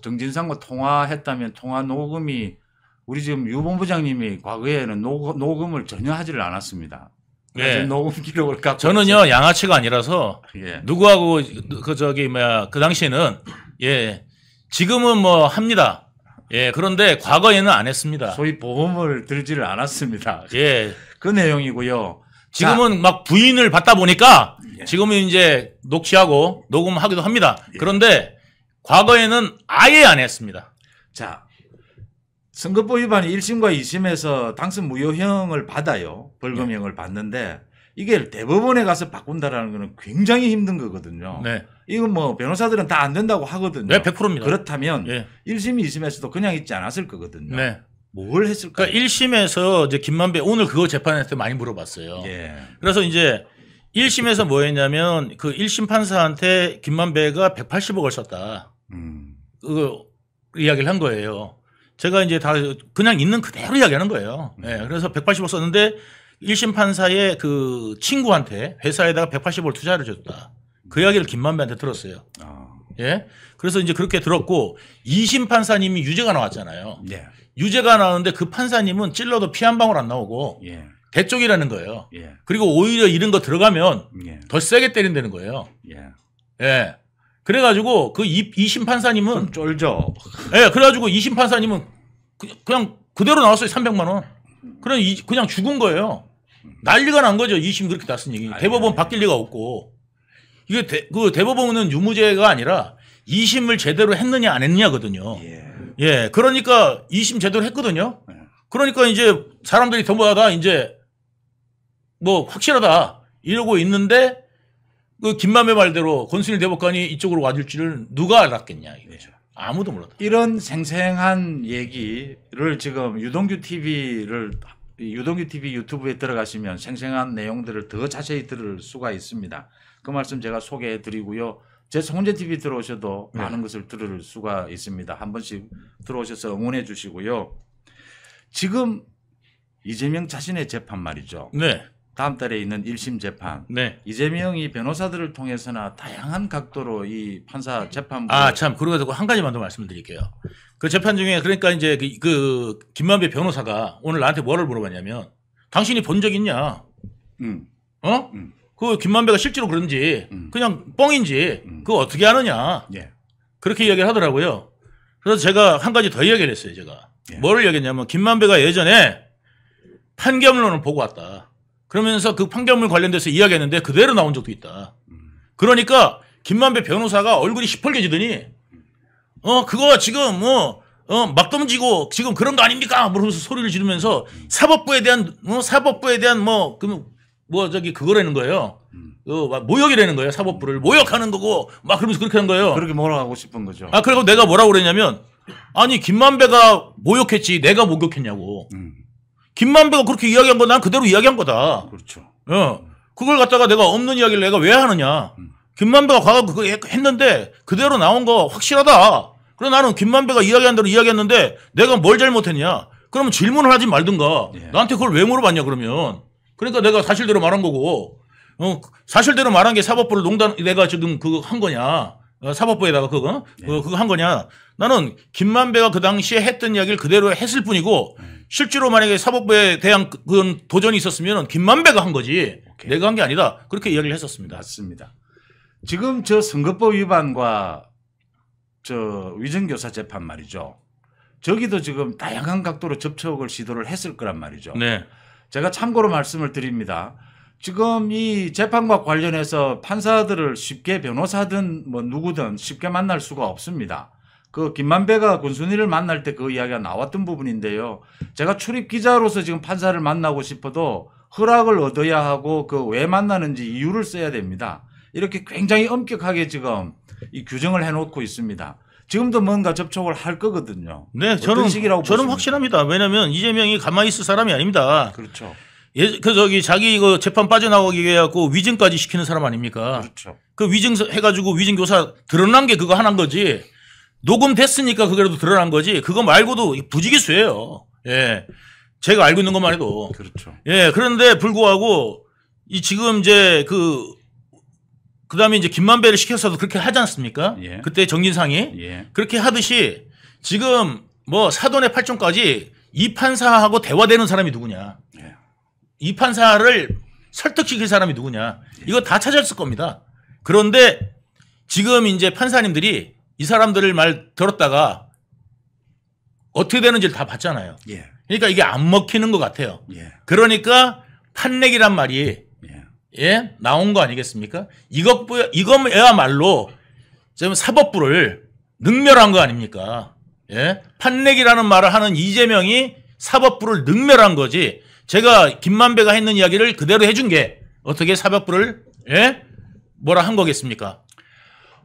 정진상과 통화했다면 통화 녹음이 우리 지금 유 본부장님이 과거에는 녹음을 전혀 하지를 않았습니다. 예. 녹음 기록을 갖고 저는요 양아치가 아니라서 예. 누구하고 그 당시에는 예 지금은 뭐 합니다. 예 그런데 과거에는 안 했습니다. 소위 보험을 들지를 않았습니다. 예 그 내용이고요. 지금은 막 부인을 받다 보니까 예. 지금은 이제 녹취하고 녹음하기도 합니다. 예. 그런데 과거에는 아예 안 했습니다. 자, 선거법 위반이 1심과 2심에서 당선 무효형을 받아요. 벌금형을 받는데 이게 대법원에 가서 바꾼다라는 거는 굉장히 힘든 거거든요. 네, 이건 뭐 변호사들은 다 안 된다고 하거든요. 네 100%입니다. 그렇다면 예. 1심, 2심에서도 그냥 있지 않았을 거거든요. 네. 뭘 했을까요? 그러니까 1심에서 이제 김만배 오늘 그거 재판할 때 많이 물어봤어요. 예. 그래서 이제 1심에서 뭐 했냐면 그 1심 판사한테 김만배가 180억을 썼다. 그 이야기를 한 거예요. 제가 이제 다 그냥 있는 그대로 이야기하는 거예요. 예. 그래서 180억 썼는데 1심 판사의 그 친구한테 회사에다가 180억을 투자를 줬다. 그 이야기를 김만배한테 들었어요. 예. 그래서 이제 그렇게 들었고 2심 판사님이 유죄가 나왔잖아요. 예. 유죄가 나오는데 그 판사님은 찔러도 피 한 방울 안 나오고 예. 대쪽이라는 거예요. 예. 그리고 오히려 이런 거 들어가면 예. 더 세게 때린다는 거예요. 예. 예. 그래가지고 그 2심 판사님은 좀 쫄죠. 예. 그래가지고 2심 판사님은 그냥 그대로 나왔어요. 300만 원. 그냥 죽은 거예요. 난리가 난 거죠. 2심 그렇게 났으니. 대법원 바뀔 리가 없고. 이게 그 대법원은 유무죄가 아니라 2심을 제대로 했느냐 안 했느냐거든요. 예. 예. 그러니까 2심 제대로 했거든요. 예. 그러니까 이제 사람들이 전부 다 이제 뭐 확실하다 이러고 있는데 그 김만배 말대로 권순일 대법관이 이쪽으로 와줄 줄을 누가 알았겠냐 이거죠. 아무도 몰랐다. 이런 생생한 얘기를 지금 유동규 TV 유튜브에 들어가시면 생생한 내용들을 더 자세히 들을 수가 있습니다. 그 말씀 제가 소개해 드리고요. 제 송재 TV 들어오셔도 많은 것을 들을 수가 있습니다. 한 번씩 들어오셔서 응원해 주시고요. 지금 이재명 자신의 재판 말이죠. 네. 다음 달에 있는 1심 재판. 네. 이재명이 변호사들을 통해서나 다양한 각도로 이 판사 재판부 참 그러고 한 가지만 더 말씀드릴게요. 그 재판 중에 그러니까 이제 그 김만배 변호사가 오늘 나한테 뭐를 물어봤냐면 당신이 본 적 있냐? 어? 그 김만배가 실제로 그런지 그냥 뻥인지 그거 어떻게 아느냐? 예. 그렇게 이야기를 하더라고요. 그래서 제가 한 가지 더 이야기를 했어요. 제가 예. 뭐를 얘기했냐면 김만배가 예전에 판결문을 보고 왔다. 그러면서 그 판결문 관련돼서 이야기했는데 그대로 나온 적도 있다. 그러니까 김만배 변호사가 얼굴이 시뻘개지더니 그거 지금 막 던지고 지금 그런 거 아닙니까? 그러면서 소리를 지르면서 사법부에 대한 그거라는 거예요. 모욕이라는 거예요. 사법부를 모욕하는 거고 막 그러면서 그렇게 하는 거예요. 그렇게 몰아가고 싶은 거죠. 그리고 내가 뭐라고 그랬냐면 아니 김만배가 모욕했지 내가 목욕했냐고. 김만배가 그렇게 이야기한 거 난 그대로 이야기한 거다. 그렇죠. 그걸 갖다가 내가 없는 이야기를 내가 왜 하느냐. 김만배가 과거 그거 했는데 그대로 나온 거 확실하다. 그래 나는 김만배가 이야기한 대로 이야기했는데 내가 뭘 잘못했냐. 그러면 질문을 하지 말든가. 예. 나한테 그걸 왜 물어봤냐 그러면. 그러니까 내가 사실대로 말한 거고. 사실대로 말한 게 사법부를 내가 지금 그거 한 거냐. 사법부에다가 그거 한 거냐. 나는 김만배가 그 당시에 했던 이야기를 그대로 했을 뿐이고 실제로 만약에 사법부에 대한 그런 도전이 있었으면 김만배가 한 거지 오케이. 내가 한 게 아니다. 그렇게 이야기를 했었습니다. 맞습니다. 지금 저 선거법 위반과 저 위정교사 재판 말이죠. 저기도 지금 다양한 각도로 접촉을 시도를 했을 거란 말이죠. 네. 제가 참고로 말씀을 드립니다. 지금 이 재판과 관련해서 판사들을 쉽게 변호사든 뭐 누구든 쉽게 만날 수가 없습니다. 그 김만배가 권순일을 만날 때 그 이야기가 나왔던 부분인데요. 제가 출입 기자로서 지금 판사를 만나고 싶어도 허락을 얻어야 하고 그 왜 만나는지 이유를 써야 됩니다. 이렇게 굉장히 엄격하게 지금 이 규정을 해놓고 있습니다. 지금도 뭔가 접촉을 할 거거든요. 네, 저는 확신합니다. 왜냐하면 이재명이 가만히 있을 사람이 아닙니다. 그렇죠. 자기 이거 재판 빠져나오기 위해 갖고 위증까지 시키는 사람 아닙니까? 그렇죠. 그 위증 해가지고 위증 교사 드러난 게 그거 하나인 거지. 녹음됐으니까 그게라도 드러난 거지. 그거 말고도 부지기수예요. 예. 제가 알고 있는 것만 해도. 그렇죠. 예. 그런데 불구하고 이 지금 이제 그다음에 이제 김만배를 시켜서도 그렇게 하지 않습니까? 예. 그때 정진상이 예. 그렇게 하듯이 지금 뭐 사돈의 팔촌까지 이 판사하고 대화되는 사람이 누구냐? 예. 이 판사를 설득시킬 사람이 누구냐? 이거 다 찾았을 겁니다. 그런데 지금 이제 판사님들이 이 사람들을 말 들었다가 어떻게 되는지를 다 봤잖아요. 예. 그러니까 이게 안 먹히는 것 같아요. 예. 그러니까 판내기란 말이 예, 나온 거 아니겠습니까? 이것야말로 지금 사법부를 능멸한 거 아닙니까? 예, 판내기라는 말을 하는 이재명이 사법부를 능멸한 거지. 제가 김만배가 했는 이야기를 그대로 해준 게 어떻게 사법부를 뭐라 한 거겠습니까?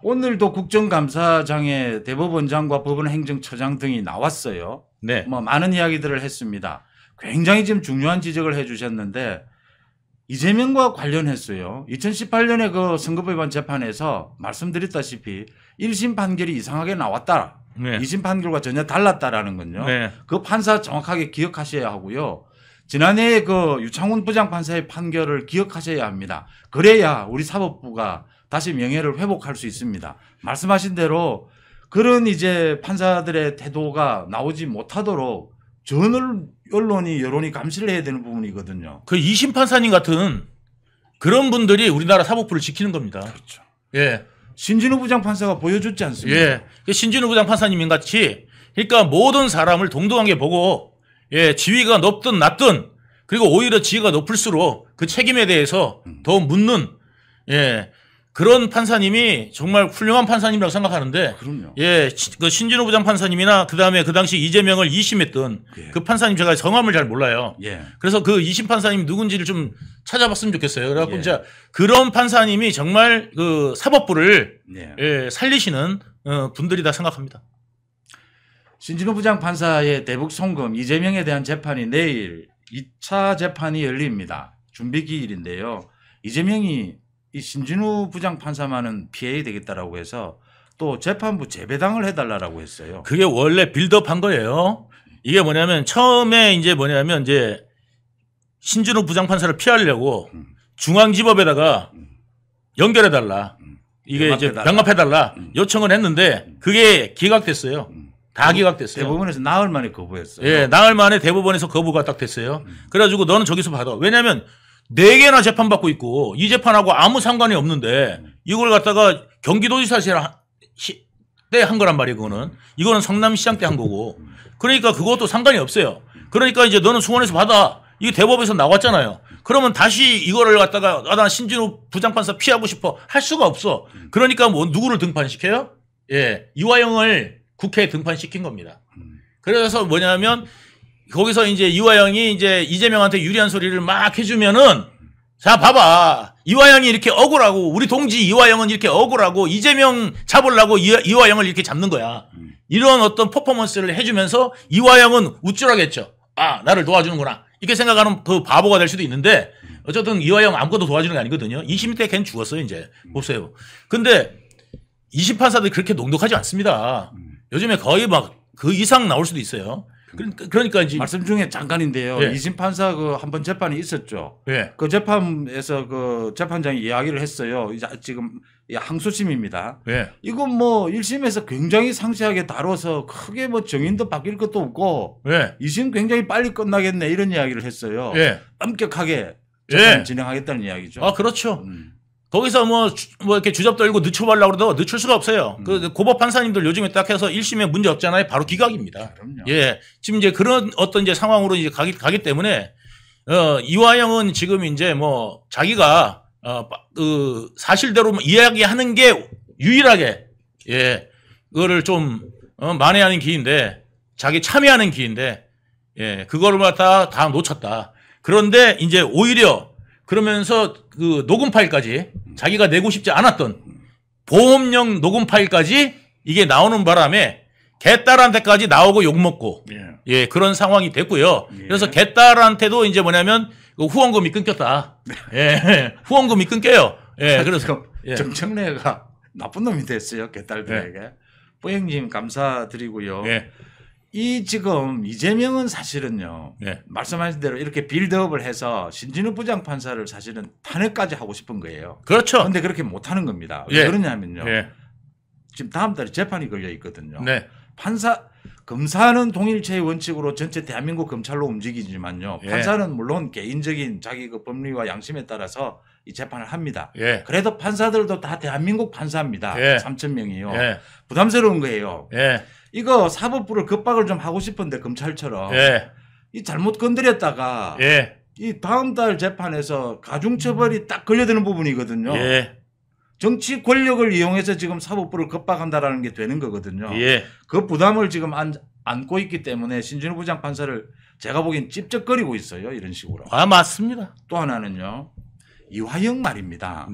오늘도 국정감사장에 대법원장과 법원행정처장 등이 나왔어요. 네. 뭐 많은 이야기들을 했습니다. 굉장히 지금 중요한 지적을 해주셨는데 이재명과 관련했어요. 2018년에 그 선거법위반 재판에서 말씀드렸다시피 1심 판결이 이상하게 나왔다. 네. 2심 판결과 전혀 달랐다라는 건요. 네. 그 판사 정확하게 기억하셔야 하고요. 지난해 그 유창훈 부장판사의 판결을 기억하셔야 합니다. 그래야 우리 사법부가 다시 명예를 회복할 수 있습니다. 말씀하신 대로 그런 이제 판사들의 태도가 나오지 못하도록 전 언론이 여론이 감시를 해야 되는 부분이거든요. 그 이심 판사님 같은 그런 분들이 우리나라 사법부를 지키는 겁니다. 그렇죠. 예. 신진우 부장판사가 보여줬지 않습니까? 예. 신진우 부장판사님 같이 그러니까 모든 사람을 동등하게 보고 예, 지위가 높든 낮든 그리고 오히려 지위가 높을수록 그 책임에 대해서 더 묻는 예. 그런 판사님이 정말 훌륭한 판사님이라고 생각하는데 그럼요. 예, 그 신진우 부장 판사님이나 그다음에 그 당시 이재명을 2심했던 예. 그 판사님 제가 성함을 잘 몰라요. 예. 그래서 그 2심 판사님 누군지를 좀 찾아봤으면 좋겠어요. 그래갖고 예. 진짜 그런 판사님이 정말 그 사법부를 예. 예, 살리시는 분들이다 생각합니다. 신진우 부장판사의 대북 송금 이재명에 대한 재판이 내일 2차 재판이 열립니다. 준비 기일인데요. 이재명이 이 신진우 부장판사만은 피해야 되겠다라고 해서 또 재판부 재배당을 해달라고 했어요. 그게 원래 빌드업한 거예요. 이게 뭐냐면 처음에 이제 신진우 부장판사를 피하려고 중앙지법에다가 연결해달라. 이게 이제 병합해달라 요청을 했는데 그게 기각됐어요. 다 기각됐어요. 대법원에서 나흘 만에 거부했어요. 예, 나흘 만에 대법원에서 거부가 딱 됐어요. 그래가지고 너는 저기서 받아. 왜냐하면 4개나 재판받고 있고 이 재판하고 아무 상관이 없는데 이걸 갖다가 경기도지사실 때 한 거란 말이에요. 이거는 성남시장 때 한 거고 그러니까 그것도 상관이 없어요. 그러니까 이제 너는 수원에서 받아. 이게 대법에서 나왔잖아요. 그러면 다시 이거를 갖다가 나 신진우 부장판사 피하고 싶어 할 수가 없어. 그러니까 뭐 누구를 등판시켜요? 예, 이화영을 국회에 등판시킨 겁니다. 그래서 뭐냐면 거기서 이제 이화영이 이제 이재명한테 유리한 소리를 막 해주면은 자 봐봐 이화영이 이렇게 억울하고 우리 동지 이화영은 이렇게 억울하고 이재명 잡으려고 이화영을 이렇게 잡는 거야. 이런 어떤 퍼포먼스를 해주면서 이화영은 우쭐하겠죠. 아 나를 도와주는구나 이렇게 생각하는 그 바보가 될 수도 있는데 어쨌든 이화영 아무것도 도와주는 게 아니거든요. 2심 때 걔는 죽었어요 이제 보세요. 근데 2심 판사들이 그렇게 녹록하지 않습니다. 요즘에 거의 막 그 이상 나올 수도 있어요. 그러니까 이제 말씀 중에 잠깐인데요. 예. 2심 판사 그 한 번 재판이 있었죠. 예. 그 재판에서 그 재판장이 이야기를 했어요. 이제 지금 항소심입니다. 예. 이건 뭐 1심에서 굉장히 상세하게 다뤄서 크게 뭐 정인도 바뀔 것도 없고 예. 2심 굉장히 빨리 끝나겠네 이런 이야기를 했어요. 예. 엄격하게 재판 예. 진행하겠다는 이야기죠. 아 그렇죠. 거기서 뭐 이렇게 주접 떨고 늦춰보려고 그래도 늦출 수가 없어요. 그 고법 판사님들 요즘에 딱 해서 1심에 문제 없잖아요. 바로 기각입니다. 그럼요. 예. 지금 이제 그런 어떤 이제 상황으로 이제 가기 때문에 이화영은 지금 이제 뭐 자기가 그 사실대로 이야기하는 게 유일하게 예. 그거를 좀 만회하는 기인데 자기 참여하는 기인데 예, 그거를 갖다 다 놓쳤다. 그런데 이제 오히려 그러면서 그 녹음 파일까지 자기가 내고 싶지 않았던 보험용 녹음 파일까지 이게 나오는 바람에 개딸한테까지 나오고 욕먹고 예, 그런 상황이 됐고요. 그래서 개딸한테도 이제 뭐냐면 후원금이 끊겼다. 예, 후원금이 끊겨요. 예, 그래서 정청래가 나쁜 놈이 됐어요. 개딸들에게. 뿌행님 감사드리고요. 예. 이 지금 이재명은 사실은요. 말씀하신 대로 이렇게 빌드업을 해서 신진우 부장판사를 사실은 탄핵까지 하고 싶은 거예요. 그렇죠. 그런데 그렇게 못하는 겁니다. 왜 그러냐면요. 예. 지금 다음 달에 재판이 걸려 있거든요. 네. 검사는 동일체의 원칙으로 전체 대한민국 검찰로 움직이지만요. 판사는 물론 개인적인 자기 그 법리와 양심에 따라서 이 재판을 합니다. 그래도 판사들도 다 대한민국 판사입니다. 3,000명이요. 부담스러운 거예요. 이거 사법부를 겁박을 좀 하고 싶은데 검찰처럼 이 잘못 건드렸다가 이 다음 달 재판에서 가중처벌이 딱 걸려드는 부분이거든요. 정치 권력을 이용해서 지금 사법부를 겁박한다라는 게 되는 거거든요. 그 부담을 지금 안고 있기 때문에 신진우 부장판사를 제가 보기엔 찝쩍거리고 있어요. 이런 식으로. 아, 맞습니다. 또 하나는요. 이화영 말입니다.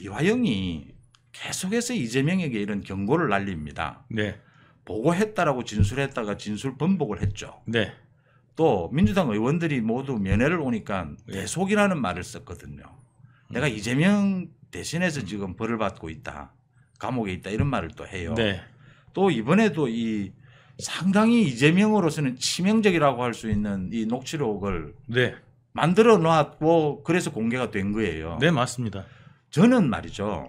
이화영이 계속해서 이재명에게 이런 경고를 날립니다. 보고했다라고 진술했다가 진술 번복을 했죠. 또 민주당 의원들이 모두 면회를 오니까 대속이라는 말을 썼거든요. 내가 이재명 대신해서 지금 벌을 받고 있다. 감옥에 있다. 이런 말을 또 해요. 또 이번에도 이 상당히 이재명으로서는 치명적이라고 할 수 있는 이 녹취록을 만들어 놨고 그래서 공개가 된 거예요. 맞습니다. 저는 말이죠.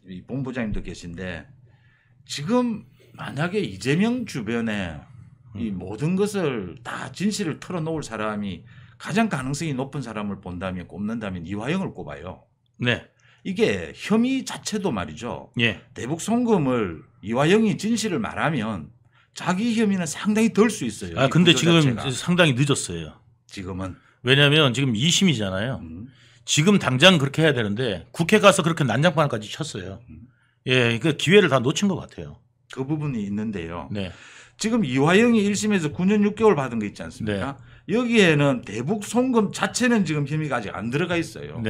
이 본부장님도 계신데 지금 만약에 이재명 주변에 이 모든 것을 다 진실을 털어놓을 사람이 가장 가능성이 높은 사람을 본다면 꼽는다면 이화영을 꼽아요. 이게 혐의 자체도 말이죠. 대북 송금을 이화영이 진실을 말하면 자기 혐의는 상당히 덜 수 있어요. 아, 근데 지금 자체가. 상당히 늦었어요. 지금은. 왜냐하면 지금 2심이잖아요. 지금 당장 그렇게 해야 되는데 국회 가서 그렇게 난장판까지 쳤어요. 그 기회를 다 놓친 것 같아요. 그 부분이 있는데요. 지금 이화영이 1심에서 9년 6개월 받은 거 있지 않습니까? 여기에는 대북 송금 자체는 지금 혐의가 아직 안 들어가 있어요.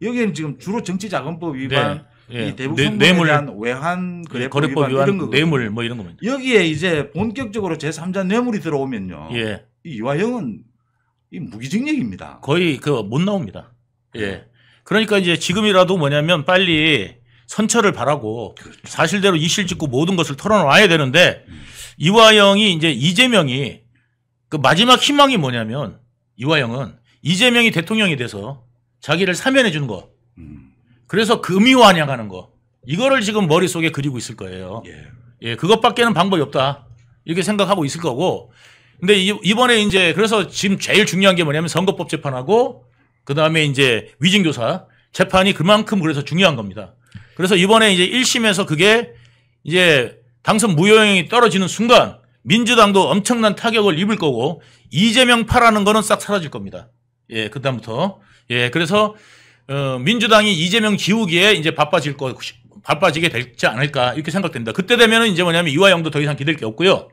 여기에는 지금 주로 정치자금법 위반, 이 대북 송금에 대한 외환 거래법 위반 이런 거 뇌물 뭐 이런 겁니다. 여기에 이제 본격적으로 제3자 뇌물이 들어오면요. 이 이화영은 이 무기징역입니다. 거의 못 나옵니다. 그러니까 이제 지금이라도 뭐냐면 빨리 선처를 바라고 사실대로 이실 짓고 모든 것을 털어놔야 되는데 이화영이 이제 이재명이 그 마지막 희망이 뭐냐면 이화영은 이재명이 대통령이 돼서 자기를 사면해 주는 거. 그래서 금이환영하는 거. 이거를 지금 머릿속에 그리고 있을 거예요. 그것밖에는 방법이 없다. 이렇게 생각하고 있을 거고. 근데 이번에 이제 그래서 지금 제일 중요한 게 뭐냐면 선거법 재판하고 그다음에 이제 위증교사 재판이 그만큼 그래서 중요한 겁니다. 그래서 이번에 이제 1심에서 그게 이제 당선 무효형이 떨어지는 순간 민주당도 엄청난 타격을 입을 거고 이재명 파라는 거는 싹 사라질 겁니다. 그다음부터. 그래서 민주당이 이재명 지우기에 이제 바빠지게 되지 않을까 이렇게 생각됩니다. 그때 되면은 이제 뭐냐면 이화영도 더 이상 기댈 게 없고요.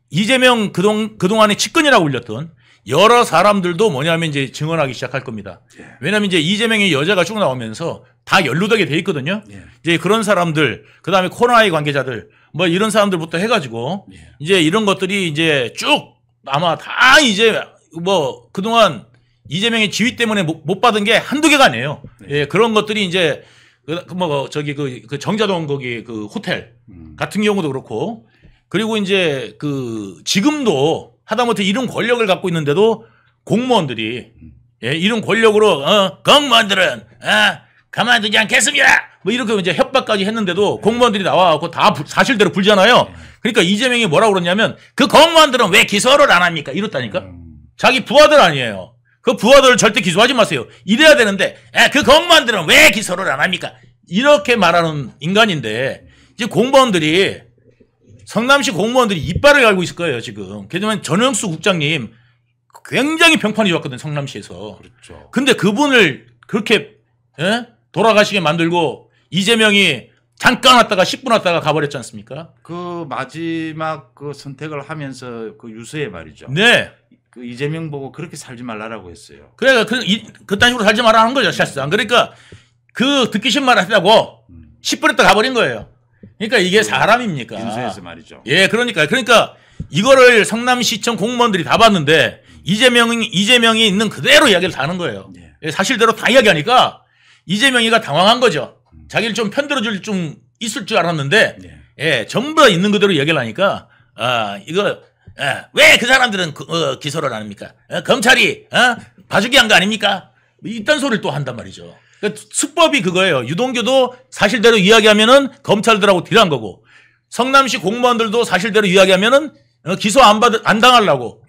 이재명 그동안에 측근이라고 불렸던 여러 사람들도 뭐냐면 이제 증언하기 시작할 겁니다. 왜냐하면 이제 이재명의 여자가 쭉 나오면서 다 연루되게 돼 있거든요. 이제 그런 사람들, 그 다음에 코로나19 관계자들, 뭐 이런 사람들부터 해가지고 이제 이런 것들이 이제 쭉 아마 다 이제 뭐 그동안 이재명의 지위 때문에 못 받은 게 한두 개가 아니에요. 그런 것들이 이제 그 정자동 거기 그 호텔 같은 경우도 그렇고 그리고 이제 지금도 하다못해 이런 권력을 갖고 있는데도 공무원들이 이런 권력으로 공무원들은 가만두지 않겠습니다. 뭐 이렇게 이제 협박까지 했는데도 공무원들이 나와갖고 다 사실대로 불잖아요. 그러니까 이재명이 뭐라고 그러냐면 그 공무원들은 왜 기소를 안 합니까? 이렇다니까. 자기 부하들 아니에요. 그 부하들을 절대 기소하지 마세요. 이래야 되는데 그 공무원들은 왜 기소를 안 합니까? 이렇게 말하는 인간인데 이제 공무원들이 성남시 공무원들이 이빨을 갈고 있을 거예요 지금. 왜냐면 전영수 국장님 굉장히 평판이 좋았거든 성남시에서. 근데 그분을 그렇게 돌아가시게 만들고 이재명이 잠깐 왔다가 10분 왔다가 가버렸지 않습니까? 그 마지막 그 선택을 하면서 그 유서에 말이죠. 네. 그 이재명 보고 그렇게 살지 말라라고 했어요. 그러니까 그딴 식으로 살지 마라 하는 거죠, 사실상. 그러니까 그 듣기 싫은 말 하다고 10분 있다 가버린 거예요. 그러니까 이게 사람입니까? 인수해서 말이죠. 예, 그러니까 이거를 성남시청 공무원들이 다 봤는데 이재명이 있는 그대로 이야기를 다 하는 거예요. 예. 사실대로 다 이야기하니까 이재명이가 당황한 거죠. 자기를 좀 편들어줄 좀 있을 줄 알았는데 예, 전부 다 있는 그대로 이야기를 하니까 이거 왜 그 사람들은 기소를 안 합니까? 검찰이 봐주기 한 거 아닙니까? 이딴 소리를 또 한단 말이죠. 그러니까 수법이 그거예요. 유동규도 사실대로 이야기하면은 검찰들하고 딜한 거고 성남시 공무원들도 사실대로 이야기하면은 기소 안 당하려고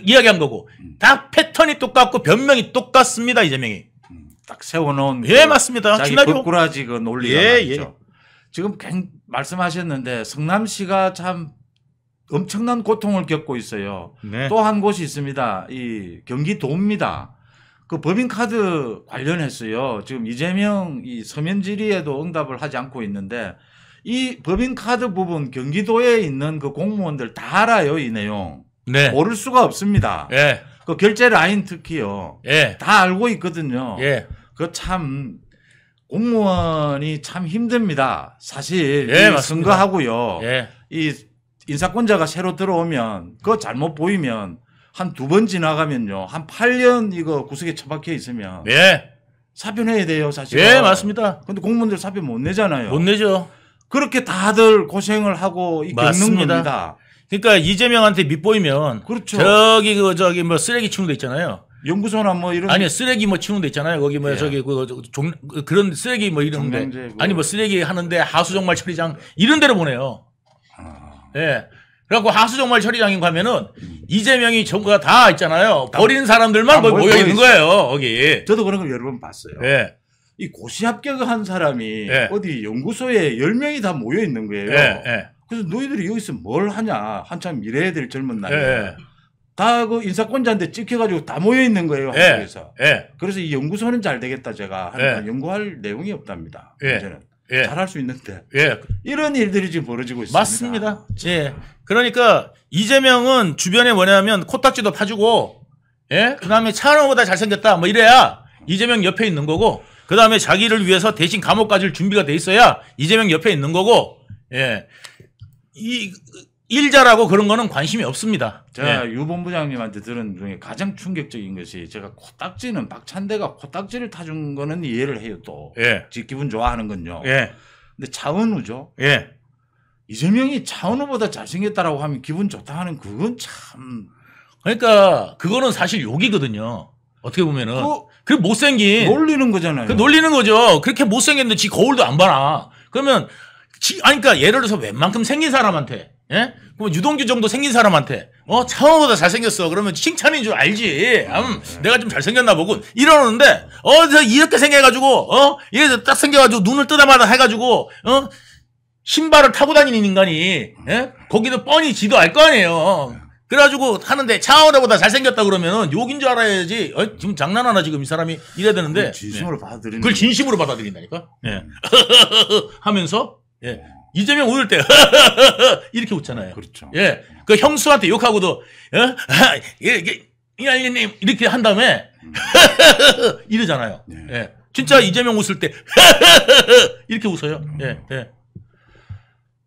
이야기한 거고 다 패턴이 똑같고 변명이 똑같습니다. 이재명이. 딱 세워놓은 예, 맞습니다. 자기 시나리오. 거꾸라지 그 논리가 예, 말이죠. 지금 말씀하셨는데 성남시가 참 엄청난 고통을 겪고 있어요. 네. 또 한 곳이 있습니다. 이 경기도입니다. 그 법인카드 관련해서요. 지금 이재명 이 서면 질의에도 응답을 하지 않고 있는데 이 법인카드 부분 경기도에 있는 그 공무원들 다 알아요. 이 내용. 네. 모를 수가 없습니다. 예. 그 결제 라인 특히요. 예. 다 알고 있거든요. 예. 그 참 공무원이 참 힘듭니다. 사실 예, 이 맞습니다. 선거하고요. 예. 이 인사권자가 새로 들어오면 그거 잘못 보이면 한 2번 지나가면요. 한 8년 이거 구석에 처박혀 있으면 예. 사표내야 돼요, 사실. 예, 맞습니다. 근데 공무원들 사표 못 내잖아요. 못 내죠. 그렇게 다들 고생을 하고 겪는 맞습니다. 겁니다. 그러니까 이재명한테 밑보이면 그렇죠. 저기 뭐 쓰레기 치는 데 있잖아요. 연구소나 뭐 이런 아니 쓰레기 뭐 치는 데 있잖아요. 거기 뭐 예. 저기 그런 쓰레기 뭐 이런데 종량제 그거. 아니 뭐 쓰레기 하는데 하수정말 처리장 이런 데로 보내요. 예. 그래갖고 하수정말 처리장에 가면은 이재명이 전부가 다 있잖아요. 버린 사람들만 다 거기 모여 있는 있어요. 거예요. 거기. 저도 그런 걸 여러 번 봤어요. 예. 이 고시 합격한 사람이 예. 어디 연구소에 10명이 다 모여 있는 거예요. 예. 예. 그래서 너희들이 여기서 뭘 하냐. 한참 일해야 될 젊은 나이에. 예. 다 그 인사권자한테 찍혀가지고 다 모여 있는 거예요. 예. 한국에서. 예. 그래서 이 연구소는 잘 되겠다 제가 하니까 예. 연구할 내용이 없답니다. 예. 문제는. 예. 잘할 수 있는데 예. 이런 일들이 지금 벌어지고 있습니다. 맞습니다. 예. 그러니까 이재명은 주변에 뭐냐면 코딱지도 파주고, 예. 그 다음에 차은우보다 잘생겼다. 뭐 이래야 이재명 옆에 있는 거고, 그 다음에 자기를 위해서 대신 감옥 가질 준비가 돼 있어야 이재명 옆에 있는 거고, 예. 일자라고 그런 거는 관심이 없습니다. 제가 예. 유 본부장님한테 들은 중에 가장 충격적인 것이 제가 코딱지는 박찬대가 코딱지를 타준 거는 이해를 해요 또. 예. 지 기분 좋아하는 건요. 예. 근데 차은우죠. 예. 이재명이 차은우보다 잘생겼다라고 하면 기분 좋다 하는 그건 참. 그러니까 그거는 사실 욕이거든요. 어떻게 보면은. 그 못생긴. 놀리는 거잖아요. 그 놀리는 거죠. 그렇게 못생겼는데 지 거울도 안 봐라. 그러면 아니 그러니까 예를 들어서 웬만큼 생긴 사람한테 예? 그럼 유동규 정도 생긴 사람한테 차은우보다 잘생겼어. 그러면 칭찬인 줄 알지. 내가 좀 잘생겼나 보고 이러는데 이렇게 생겨가지고 이게 딱 생겨가지고 눈을 뜨다마다 해가지고 신발을 타고 다니는 인간이 예? 거기도 뻔히 지도 알 거 아니에요. 그래가지고 하는데 차은우보다 잘생겼다 그러면은 욕인 줄 알아야지. 지금 장난하나 지금 이 사람이 이래야 되는데 진심으로 받아들이는. 그걸 진심으로 받아들인다니까. 예. 하면서 예. 이재명 웃을 때 이렇게 웃잖아요. 그렇죠. 예. 그 형수한테 욕하고도 이렇게 한 다음에 이러잖아요. 예. 진짜 이재명 웃을 때 이렇게 웃어요. 예. 예.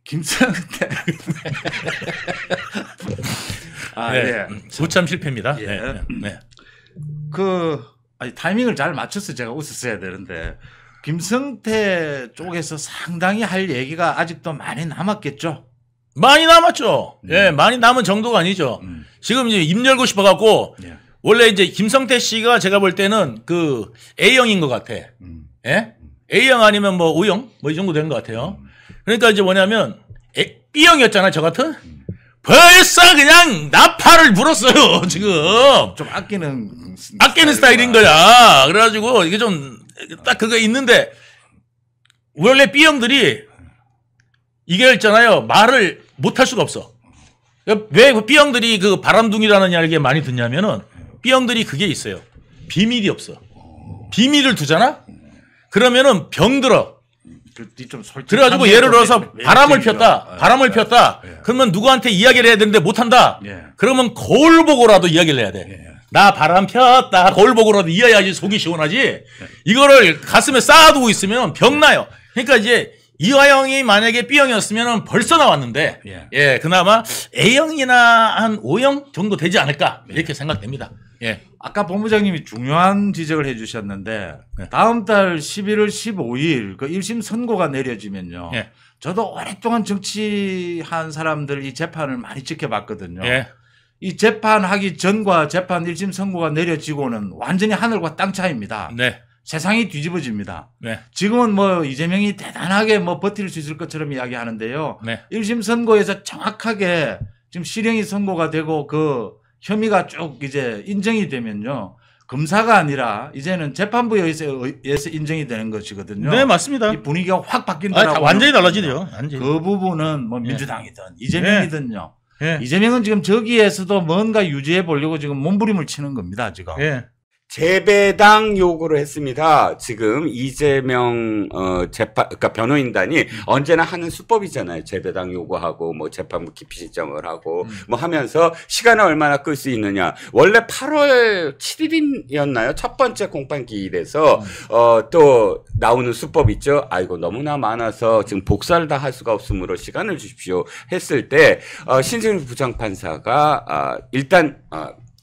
김성태. 예. 무참 실패입니다. 예. 예. 네. 타이밍을 잘 맞춰서 제가 웃었어야 되는데 김성태 쪽에서 상당히 할 얘기가 아직도 많이 남았겠죠. 많이 남았죠. 예, 많이 남은 정도가 아니죠. 지금 이제 입 열고 싶어갖고 예. 원래 이제 김성태 씨가 제가 볼 때는 그 A형인 것 같아. 예? A형 아니면 뭐 O형 뭐 이 정도 된 것 같아요. 그러니까 이제 뭐냐면 B형이었잖아요, 저 같은. 벌써 그냥 나팔을 불었어요, 지금. 좀 아끼는 스타일인 거야. 그래가지고 이게 좀 딱 그거 있는데 원래 B형들이 이게 있잖아요. 말을 못 할 수가 없어. 왜 B형들이 그 바람둥이라는 이야기 많이 듣냐면은 B형들이 그게 있어요. 비밀이 없어. 비밀을 두잖아? 그러면은 병들어. 좀 솔직한. 그래가지고 예를 들어서 바람을 폈다. 바람을 폈다. 예. 그러면 누구한테 이야기를 해야 되는데 못한다. 예. 그러면 거울 보고라도 이야기를 해야 돼. 예. 나 바람 폈다. 거울 보고라도 이어야지 속이 시원하지. 이거를 가슴에 쌓아두고 있으면 병나요. 그러니까 이제 이화영이 만약에 B형이었으면 벌써 나왔는데 예, 그나마 A형이나 한 O형 정도 되지 않을까 이렇게 생각됩니다. 예. 아까 본부장님이 중요한 지적을 해주셨는데 다음 달 11월 15일 그 1심 선고가 내려지면요. 예. 저도 오랫동안 정치한 사람들 이 재판을 많이 지켜봤거든요. 예. 이 재판하기 전과 재판 1심 선고가 내려지고는 완전히 하늘과 땅 차이입니다. 네. 세상이 뒤집어집니다. 네. 지금은 뭐 이재명이 대단하게 뭐 버틸 수 있을 것처럼 이야기하는데요. 네. 1심 선고에서 정확하게 지금 실형이 선고가 되고 그 혐의가 쭉 이제 인정이 되면요. 검사가 아니라 이제는 재판부에 의해서 인정이 되는 것이거든요. 네, 맞습니다. 이 분위기가 확 바뀐다라고. 완전히 달라지죠. 완전히. 그 부분은 뭐 민주당이든 이재명이든요. 예. 이재명은 지금 저기에서도 뭔가 유지해 보려고 지금 몸부림을 치는 겁니다. 지금. 예. 재배당 요구를 했습니다. 지금 이재명 그러니까 변호인단이 언제나 하는 수법이잖아요. 재배당 요구하고 뭐 재판부 기피 신청을 하고 뭐 하면서 시간을 얼마나 끌 수 있느냐. 원래 8월 7일이었나요? 첫 번째 공판 기일에서 또 나오는 수법 있죠. 아이고 너무나 많아서 지금 복사를 다 할 수가 없으므로 시간을 주십시오 했을 때 신승훈 부장판사가 일단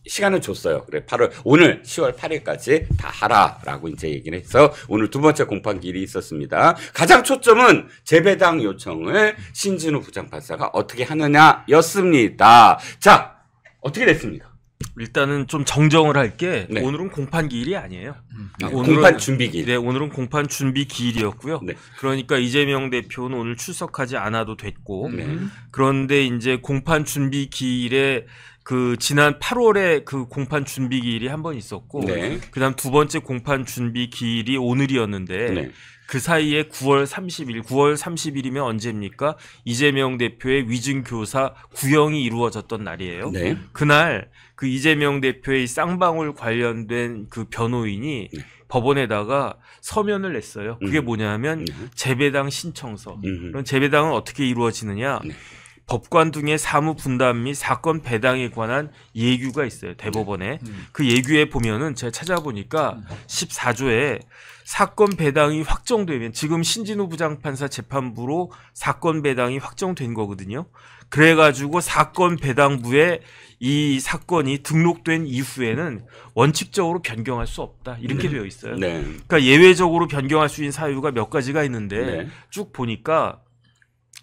시간을 줬어요. 그래, 오늘 10월 8일까지 다 하라라고 이제 얘기를 해서 오늘 두 번째 공판기일이 있었습니다. 가장 초점은 재배당 요청을 신진우 부장판사가 어떻게 하느냐였습니다. 자, 어떻게 됐습니까? 일단은 좀 정정을 할게 네. 오늘은 공판 기일이 아니에요. 공판 준비기일. 네, 오늘은 공판 준비 기일이었고요. 네. 그러니까 이재명 대표는 오늘 출석하지 않아도 됐고 네. 그런데 이제 공판 준비 기일에 그 지난 8월에 그 공판 준비 기일이 한 번 있었고 네. 그다음 두 번째 공판 준비 기일이 오늘이었는데 네. 그 사이에 9월 30일이면 언제입니까? 이재명 대표의 위증교사 구형이 이루어졌던 날이에요. 네. 그날 그 이재명 대표의 쌍방울 관련된 그 변호인이 법원에다가 서면을 냈어요. 그게 뭐냐면 재배당 신청서. 그런 재배당은 어떻게 이루어지느냐? 법관 등의 사무 분담 및 사건 배당에 관한 예규가 있어요. 대법원에. 그 예규에 보면은 제가 찾아보니까 14조에 사건 배당이 확정되면 지금 신진우 부장판사 재판부로 사건 배당이 확정된 거거든요. 그래가지고 사건 배당부에 이 사건이 등록된 이후에는 원칙적으로 변경할 수 없다. 이렇게 되어 있어요. 네. 그러니까 예외적으로 변경할 수 있는 사유가 몇 가지가 있는데 네. 쭉 보니까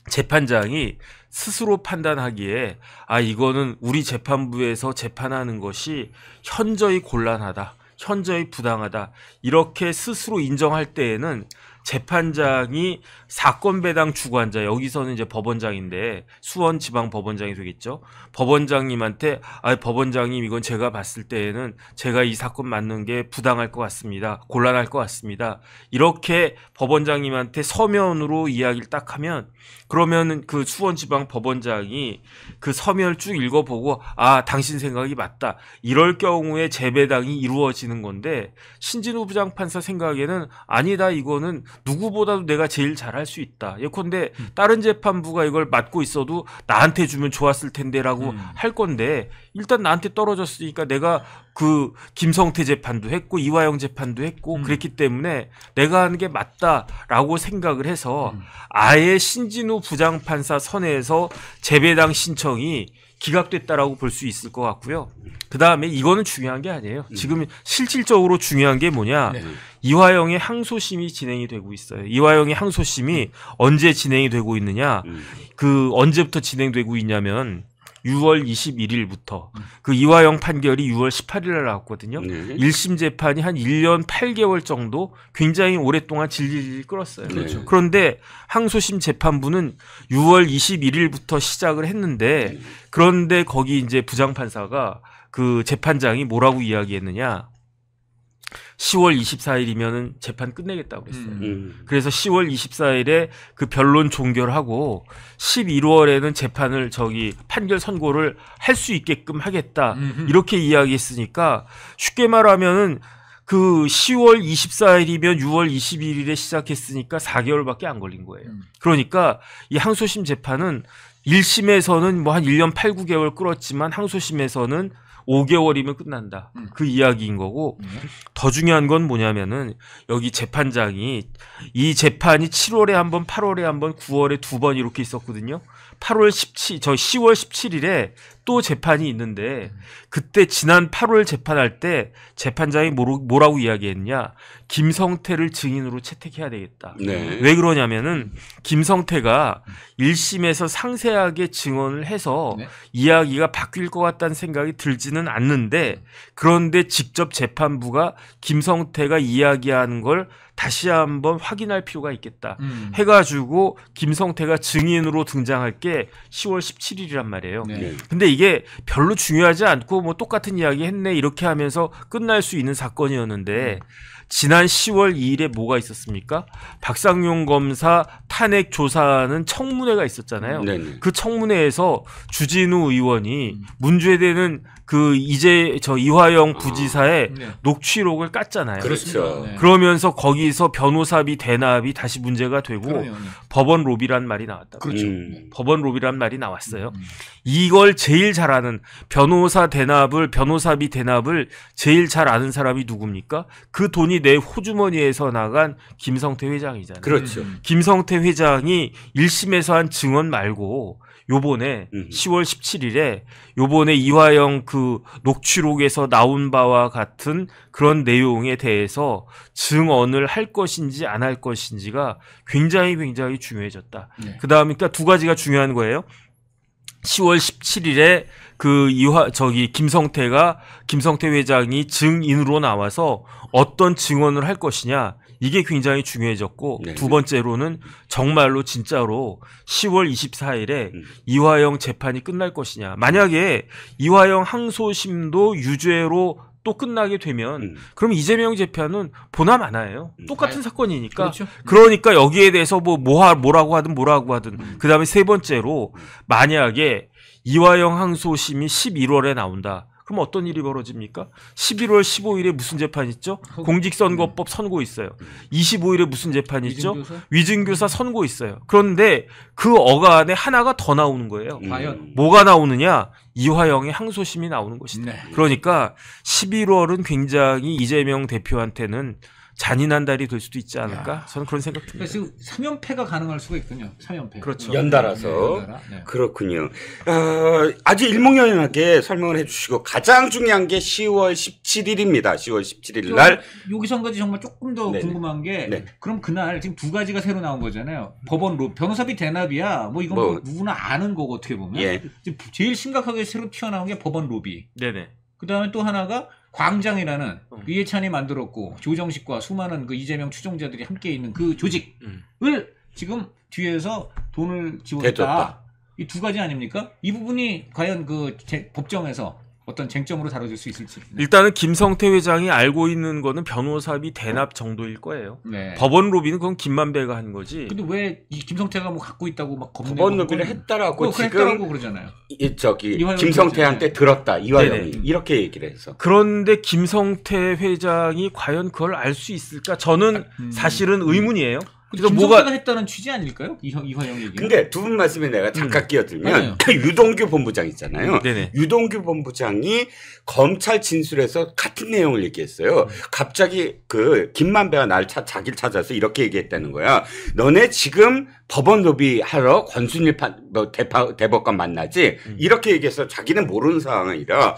재판장이 스스로 판단하기에 이거는 우리 재판부에서 재판하는 것이 현저히 곤란하다. 현저히 부당하다. 이렇게 스스로 인정할 때에는 재판장이 사건 배당 주관자, 여기서는 이제 법원장인데 수원지방법원장이 되겠죠. 법원장님한테 법원장님 이건 제가 봤을 때에는 제가 이 사건 맞는 게 부당할 것 같습니다. 곤란할 것 같습니다. 이렇게 법원장님한테 서면으로 이야기를 딱 하면 그러면 그 수원지방법원장이 그 서면을 쭉 읽어보고 당신 생각이 맞다. 이럴 경우에 재배당이 이루어지는 건데 신진우 부장판사 생각에는 아니다. 이거는 누구보다도 내가 제일 잘할 수 있다. 예컨대 다른 재판부가 이걸 맡고 있어도 나한테 주면 좋았을 텐데라고 할 건데 일단 나한테 떨어졌으니까 내가 그 김성태 재판도 했고 이화영 재판도 했고 그랬기 때문에 내가 하는 게 맞다라고 생각을 해서 아예 신진우 부장판사 선에서 재배당 신청이 기각됐다라고 볼 수 있을 것 같고요. 그 다음에 이거는 중요한 게 아니에요. 지금 실질적으로 중요한 게 뭐냐. 이화영의 항소심이 진행이 되고 있어요. 이화영의 항소심이 언제 진행이 되고 있느냐. 그 언제부터 진행되고 있냐면 6월 21일부터 그 이화영 판결이 6월 18일에 나왔거든요. 1심 재판이 한 1년 8개월 정도 굉장히 오랫동안 질질 끌었어요. 그렇죠. 그런데 항소심 재판부는 6월 21일부터 시작을 했는데 그런데 거기 이제 부장판사가 그 재판장이 뭐라고 이야기했느냐. 10월 24일이면은 재판 끝내겠다고 그랬어요. 그래서 10월 24일에 그 변론 종결하고 11월에는 재판을 판결 선고를 할 수 있게끔 하겠다. 이렇게 이야기했으니까 쉽게 말하면은 그 10월 24일이면 6월 21일에 시작했으니까 4개월밖에 안 걸린 거예요. 그러니까 이 항소심 재판은 1심에서는 뭐 한 1년 8, 9개월 끌었지만 항소심에서는 5개월이면 끝난다. 그 이야기인 거고 더 중요한 건 뭐냐면은 여기 재판장이 이 재판이 7월에 한 번, 8월에 한 번, 9월에 2번 이렇게 있었거든요. 10월 17일에 또 재판이 있는데 그때 지난 8월 재판할 때 재판장이 뭐라고 이야기했냐. 김성태를 증인으로 채택해야 되겠다. 네. 왜 그러냐면은 김성태가 1심에서 상세하게 증언을 해서 네. 이야기가 바뀔 것 같다는 생각이 들지는 않는데 그런데 직접 재판부가 김성태가 이야기하는 걸 다시 한번 확인할 필요가 있겠다. 해가지고 김성태가 증인으로 등장할 게 10월 17일이란 말이에요. 네. 근데 이게 별로 중요하지 않고 뭐 똑같은 이야기 했네 이렇게 하면서 끝날 수 있는 사건이었는데 지난 10월 2일에 뭐가 있었습니까? 박상용 검사 탄핵 조사하는 청문회가 있었잖아요. 네네. 그 청문회에서 주진우 의원이 문제되는 그 이화영 부지사의 네. 녹취록을 깠잖아요. 그렇죠. 네. 그러면서 거기서 변호사비 대납이 다시 문제가 되고 그럼요. 법원 로비란 말이 나왔다. 그렇죠. 법원 로비란 말이 나왔어요. 이걸 제일 잘하는 변호사비 대납을 제일 잘 아는 사람이 누굽니까? 그 돈이 내 호주머니에서 나간 김성태 회장이잖아요. 그렇죠. 김성태 회장이 1심에서 한 증언 말고 요번에 10월 10월 17일에 요번에 이화영 그 녹취록에서 나온 바와 같은 그런 내용에 대해서 증언을 할 것인지 안 할 것인지가 굉장히 중요해졌다. 네. 그다음에 그러니까 두 가지가 중요한 거예요. 10월 17일에 그 김성태 회장이 증인으로 나와서 어떤 증언을 할 것이냐 이게 굉장히 중요해졌고 네. 두 번째로는 정말로 진짜로 10월 24일에 이화영 재판이 끝날 것이냐. 만약에 이화영 항소심도 유죄로 또 끝나게 되면 그럼 이재명 재판은 보나 마나예요. 똑같은 사건이니까. 그렇죠. 그러니까 여기에 대해서 뭐라고 하든 그다음에 세 번째로 만약에 이화영 항소심이 11월에 나온다. 그럼 어떤 일이 벌어집니까? 11월 15일에 무슨 재판 있죠? 공직선거법 선고 있어요. 25일에 무슨 재판 있죠? 위증교사 선고 있어요. 그런데 그 어간에 하나가 더 나오는 거예요. 과연 뭐가 나오느냐? 이화영의 항소심이 나오는 것이다. 네. 그러니까 11월은 굉장히 이재명 대표한테는 잔인한 달이 될 수도 있지 않을까? 저는 그런 생각 듭니다. 그래서 지금 3연패가 가능할 수가 있군요. 3연패. 그렇죠. 연달아서. 네. 그렇군요. 아주 일목요연하게 설명을 해주시고 가장 중요한 게 10월 17일입니다. 10월 17일 날. 여기서 한 가지 정말 조금 더 네네. 궁금한 게 네. 그럼 그날 지금 두 가지가 새로 나온 거잖아요. 변호사비 대납이야. 뭐 이건 뭐 누구나 아는 거고 어떻게 보면. 예. 지금 제일 심각하게 새로 튀어나온 게 법원 로비. 네네. 그다음에 또 하나가 광장이라는 이해찬이 만들었고 조정식과 수많은 그 이재명 추종자들이 함께 있는 그 조직을 지금 뒤에서 돈을 지원했다. 대줬다. 이 두 가지 아닙니까? 이 부분이 과연 그 법정에서 어떤 쟁점으로 다뤄질 수 있을지. 네. 일단은 김성태 회장이 알고 있는 거는 변호사비 대납 정도일 거예요. 네. 법원 로비는 그건 김만배가 한 거지. 근데 왜 이 김성태가 뭐 갖고 있다고 막 겁내고 법원 로비를 했다라고 지금 했다라고 그러잖아요. 김성태한테 들었다. 이화영이 네네. 이렇게 얘기를 해서. 그런데 김성태 회장이 과연 그걸 알 수 있을까? 저는 사실은 의문이에요. 그래서 김성태가 했다는 취지 아닐까요? 이화영 얘기. 근데 두 분 말씀에 내가 잠깐 끼어들면 맞아요. 유동규 본부장 있잖아요. 네네. 유동규 본부장이 검찰 진술에서 같은 내용을 얘기했어요. 갑자기 그 김만배가 자기를 찾아서 이렇게 얘기했다는 거야. 너네 지금 법원 로비 하러 권순일 대법관 만나지? 이렇게 얘기해서 자기는 모르는 상황이라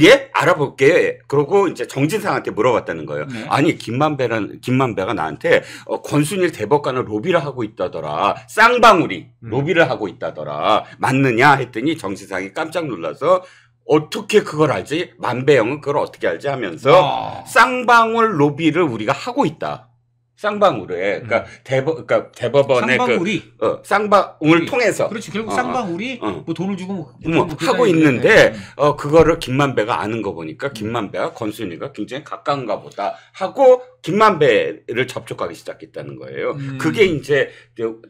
예? 알아볼게. 그러고 이제 정진상한테 물어봤다는 거예요. 네. 아니, 김만배가 나한테 권순일 대법관을 로비를 하고 있다더라. 쌍방울이 로비를 하고 있다더라. 맞느냐? 했더니 정진상이 깜짝 놀라서 어떻게 그걸 알지? 만배형은 그걸 어떻게 알지? 하면서 쌍방울 로비를 우리가 하고 있다. 쌍방울에 그러니까 대법원의 쌍방울이 쌍방울을 통해서 그렇지 결국 쌍방울이 뭐 돈을 주고 뭐 하고 있는데 그거를 김만배가 아는 거 보니까 김만배가 권순일과 굉장히 가까운가 보다 하고 김만배를 접촉하기 시작했다는 거예요. 그게 이제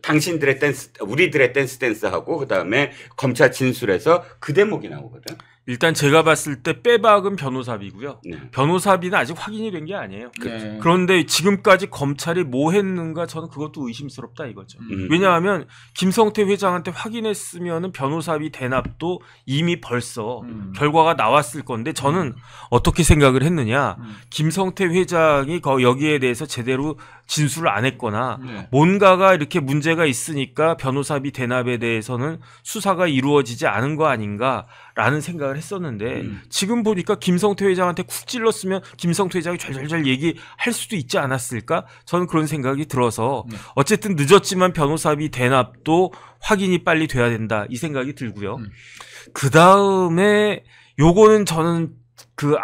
당신들의 우리들의 댄스하고 그다음에 검찰 진술에서 그 대목이 나오거든. 일단 제가 봤을 때 빼박은 변호사비고요. 네. 변호사비는 아직 확인이 된 게 아니에요. 네. 그런데 지금까지 검찰이 뭐 했는가 저는 그것도 의심스럽다 이거죠. 음. 왜냐하면 김성태 회장한테 확인했으면은 변호사비 대납도 이미 벌써 결과가 나왔을 건데 저는 어떻게 생각을 했느냐. 김성태 회장이 여기에 대해서 제대로 진술을 안 했거나 네. 뭔가가 이렇게 문제가 있으니까 변호사비 대납에 대해서는 수사가 이루어지지 않은 거 아닌가라는 생각을 했었는데 지금 보니까 김성태 회장한테 쿡 찔렀으면 김성태 회장이 잘잘잘 얘기할 수도 있지 않았을까? 저는 그런 생각이 들어서 어쨌든 늦었지만 변호사비 대납도 확인이 빨리 돼야 된다 이 생각이 들고요. 그 다음에 요거는 저는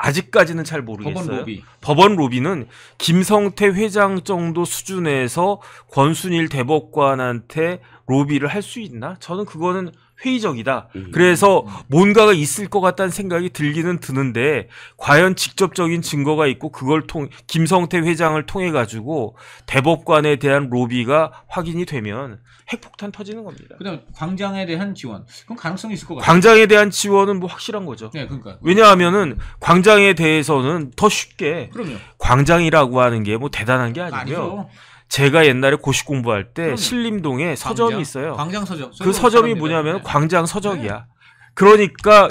아직까지는 잘 모르겠어요. 법원 로비는 김성태 회장 정도 수준에서 권순일 대법관한테 로비를 할 수 있나? 저는 그거는 회의적이다. 그래서 뭔가가 있을 것 같다는 생각이 들기는 드는데 과연 직접적인 증거가 있고 그걸 김성태 회장을 통해 가지고 대법관에 대한 로비가 확인이 되면 핵폭탄 터지는 겁니다. 그다음 광장에 대한 지원, 그럼 가능성이 있을 것 같아요. 광장에 대한 지원은 뭐 확실한 거죠. 네, 그러니까. 왜냐하면은 광장에 대해서는 더 쉽게 그럼요. 광장이라고 하는 게 뭐 대단한 게 아니고요. 아니죠. 제가 옛날에 고시 공부할 때 그럼요. 신림동에 서점이 광장? 있어요. 광장 서점. 그 서점이 뭐냐면 광장 서적이야. 그러니까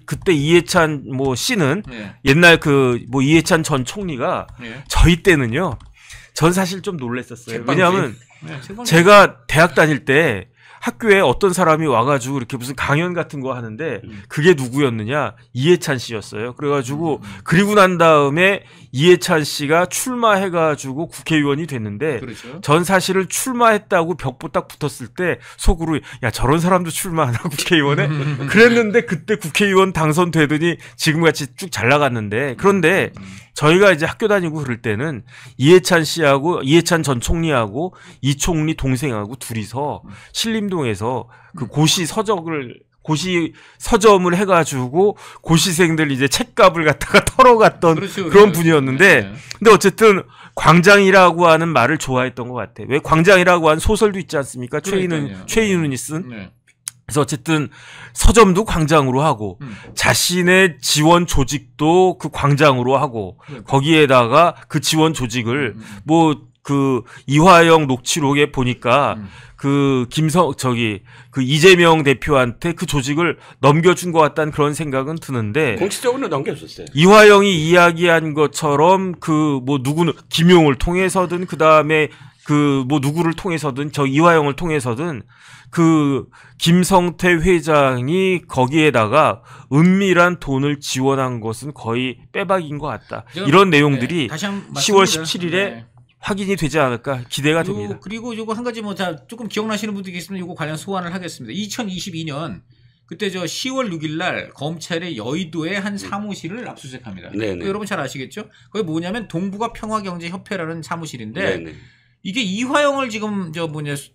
그때 이해찬 뭐 씨는 네. 옛날 이해찬 전 총리가 네. 저희 때는요. 전 사실 좀 놀랬었어요. 왜냐하면 네, 제가 대학 다닐 때 학교에 어떤 사람이 와가지고 이렇게 무슨 강연 같은 거 하는데 그게 누구였느냐? 이해찬 씨였어요. 그래가지고 그리고 난 다음에 이해찬 씨가 출마해가지고 국회의원이 됐는데 그렇죠. 전 사실은 출마했다고 벽보 딱 붙었을 때 속으로 야 저런 사람도 출마하나 국회의원에? 그랬는데 그때 국회의원 당선되더니 지금같이 쭉 잘 나갔는데 그런데 저희가 이제 학교 다니고 그럴 때는 이해찬 전 총리하고 이 총리 동생하고 둘이서 신림동에서 그 고시 서점을 해가지고 고시생들 이제 책값을 갖다가 털어갔던 그렇죠, 그런 그렇죠. 분이었는데 네. 근데 어쨌든 광장이라고 하는 말을 좋아했던 것 같아. 왜 광장이라고 하는 소설도 있지 않습니까? 그러니까요. 최인훈이 쓴. 네. 그래서 어쨌든 서점도 광장으로 하고 자신의 지원 조직도 그 광장으로 하고 거기에다가 그 지원 조직을 이화영 녹취록에 보니까 그 이재명 대표한테 그 조직을 넘겨준 것 같다는 그런 생각은 드는데 공식적으로 넘겨줬어요. 이화영이 이야기한 것처럼 누구는 김용을 통해서든 그 다음에 누구를 통해서든 이화영을 통해서든 김성태 회장이 거기에다가 은밀한 돈을 지원한 것은 거의 빼박인 것 같다. 이런 내용들이 10월 17일에 확인이 되지 않을까 기대가 됩니다. 그리고 요거 한 가지 조금 기억나시는 분들이 계시면 요거 관련 소환을 하겠습니다. 2022년 그때 10월 6일 날 검찰의 여의도의 한 사무실을 압수수색합니다. 여러분 잘 아시겠죠? 거기 뭐냐면 동북아 평화경제협회라는 사무실인데 네네. 이게 이화영을 지금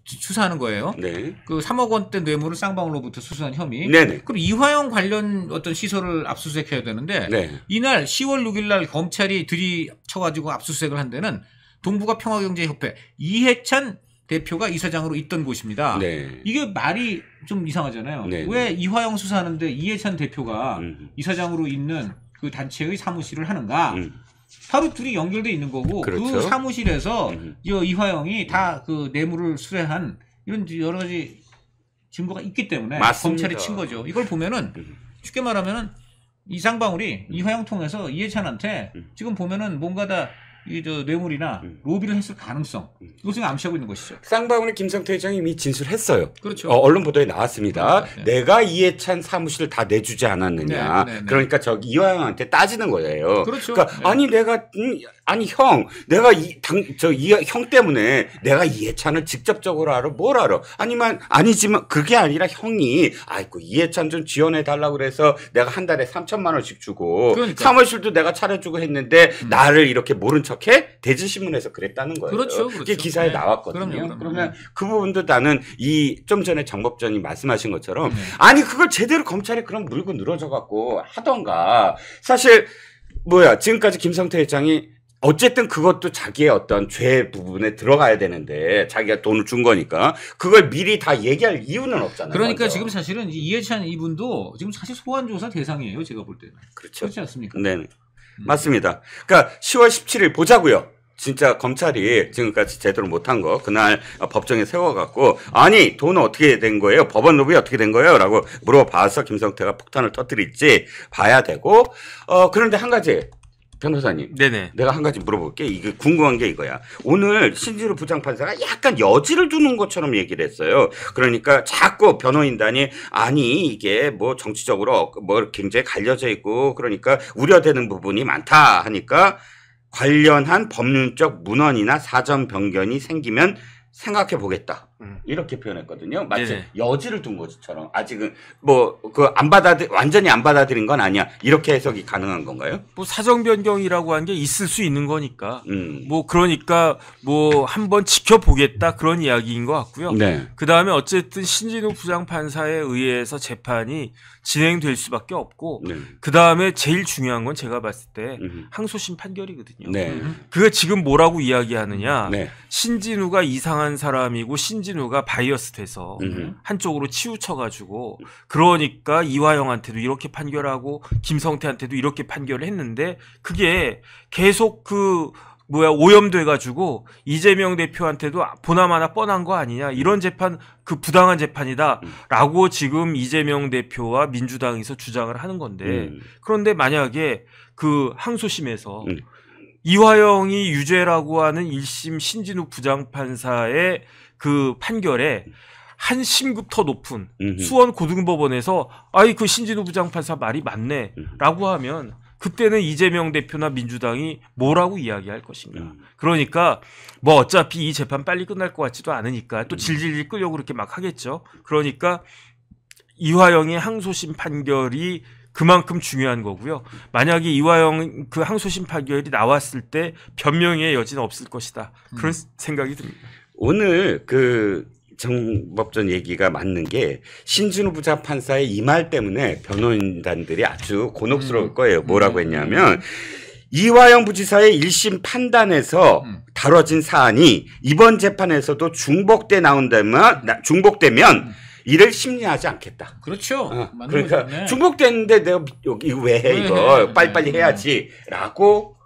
수사하는 거예요. 네. 그 3억 원대 뇌물을 쌍방울로부터 수수한 혐의. 네네. 그럼 이화영 관련 어떤 시설을 압수수색해야 되는데 네. 이날 10월 6일 날 검찰이 들이쳐가지고 압수수색을 한 데는 동북아 평화경제협회 이해찬 대표가 이사장으로 있던 곳입니다. 네. 이게 말이 좀 이상하잖아요. 네. 왜 이화영 수사하는데 이해찬 대표가 이사장으로 있는 그 단체의 사무실을 하는가? 바로 둘이 연결돼 있는 거고 그렇죠. 그 사무실에서 이화영이 다 그 뇌물을 수뢰한 이런 여러 가지 증거가 있기 때문에 맞습니다. 검찰이 친 거죠. 이걸 보면은 쉽게 말하면은 이 쌍방울이 이화영 통해서 이해찬한테 지금 보면은 뭔가 다 뇌물이나 로비를 했을 가능성 이것을 암시하고 있는 것이죠. 쌍방울의 김성태 회장이 이미 진술했어요. 그렇죠. 언론 보도에 나왔습니다. 네. 내가 이해찬 사무실을 다 내주지 않았느냐. 네. 그러니까 이화영한테 따지는 거예요. 그렇죠. 그러니까 네. 아니 형, 내가 형 때문에 내가 이해찬을 직접적으로 알아? 뭘 알아? 아니지만 그게 아니라 형이 이해찬 좀 지원해 달라고 그래서 내가 한 달에 3천만 원씩 주고 그러니까. 사무실도 내가 차려주고 했는데 나를 이렇게 모른 척해? 대질신문에서 그랬다는 거예요. 그렇죠. 그게 기사에 네. 나왔거든요. 그럼요. 그러면 그 부분도 나는 좀 전에 정법전이 말씀하신 것처럼 아니 그걸 제대로 검찰에 그럼 물고 늘어져 갖고 하던가. 사실 지금까지 김성태 회장이 어쨌든 그것도 자기의 어떤 죄 부분에 들어가야 되는데 자기가 돈을 준 거니까 그걸 미리 다 얘기할 이유는 없잖아요. 그러니까 먼저. 지금 사실은 이해찬 이분도 지금 사실 소환 조사 대상이에요. 제가 볼 때는. 그렇죠. 그렇지 않습니까? 네, 맞습니다. 그러니까 10월 17일 보자고요. 진짜 검찰이 지금까지 제대로 못한 거 그날 법정에 세워갖고 아니 돈은 어떻게 된 거예요? 법원 로비 어떻게 된 거예요? 라고 물어봐서 김성태가 폭탄을 터뜨릴지 봐야 되고 그런데 한 가지 변호사님, 네네. 내가 한 가지 물어볼게. 이게 궁금한 게 이거야. 오늘 신진우 부장판사가 약간 여지를 두는 것처럼 얘기를 했어요. 그러니까 자꾸 변호인단이 아니 이게 뭐 정치적으로 뭐 굉장히 갈려져 있고 그러니까 우려되는 부분이 많다 하니까 관련한 법률적 문헌이나 사전 변경이 생기면 생각해 보겠다. 이렇게 표현했거든요. 마치 네네. 여지를 둔 것처럼 아직은 뭐 그 완전히 안 받아들인 건 아니야. 이렇게 해석이 가능한 건가요? 뭐 사정 변경이라고 한 게 있을 수 있는 거니까. 뭐 그러니까 뭐 한번 지켜보겠다 그런 이야기인 것 같고요. 네. 그 다음에 어쨌든 신진우 부장판사에 의해서 재판이 진행될 수밖에 없고 네. 그 다음에 제일 중요한 건 제가 봤을 때 항소심 판결이거든요. 네. 그게 지금 뭐라고 이야기하느냐. 네. 신진우가 이상한 사람이고 신진우가 바이어스 돼서 음흠. 한쪽으로 치우쳐가지고 그러니까 이화영한테도 이렇게 판결하고 김성태한테도 이렇게 판결을 했는데 그게 계속 오염돼가지고 이재명 대표한테도 보나마나 뻔한 거 아니냐 이런 재판 그 부당한 재판이다라고 지금 이재명 대표와 민주당에서 주장을 하는 건데 그런데 만약에 그 항소심에서 이화영이 유죄라고 하는 1심 신진우 부장판사의 그 판결에 한 심급 더 높은 수원 고등법원에서 아이 그 신진우 부장판사 말이 맞네라고 하면 그때는 이재명 대표나 민주당이 뭐라고 이야기할 것인가. 그러니까 뭐 어차피 이 재판 빨리 끝날 것 같지도 않으니까 또 질질 끌려고 그렇게 막 하겠죠. 그러니까 이화영의 항소심 판결이 그만큼 중요한 거고요. 만약에 이화영 그 항소심 판결이 나왔을 때 변명의 여지는 없을 것이다. 그런 생각이 듭니다. 오늘 그 정법전 얘기가 맞는 게 신진우 부장판사의 이 말 때문에 변호인단들이 아주 곤혹스러울 거예요. 뭐라고 했냐면 이화영 부지사의 1심 판단에서 다뤄진 사안이 이번 재판에서도 중복되면 이를 심리하지 않겠다. 그렇죠. 맞는 그러니까 거죠. 네. 중복됐는데 내가 이거 왜 해 이거 빨리빨리 해야지라고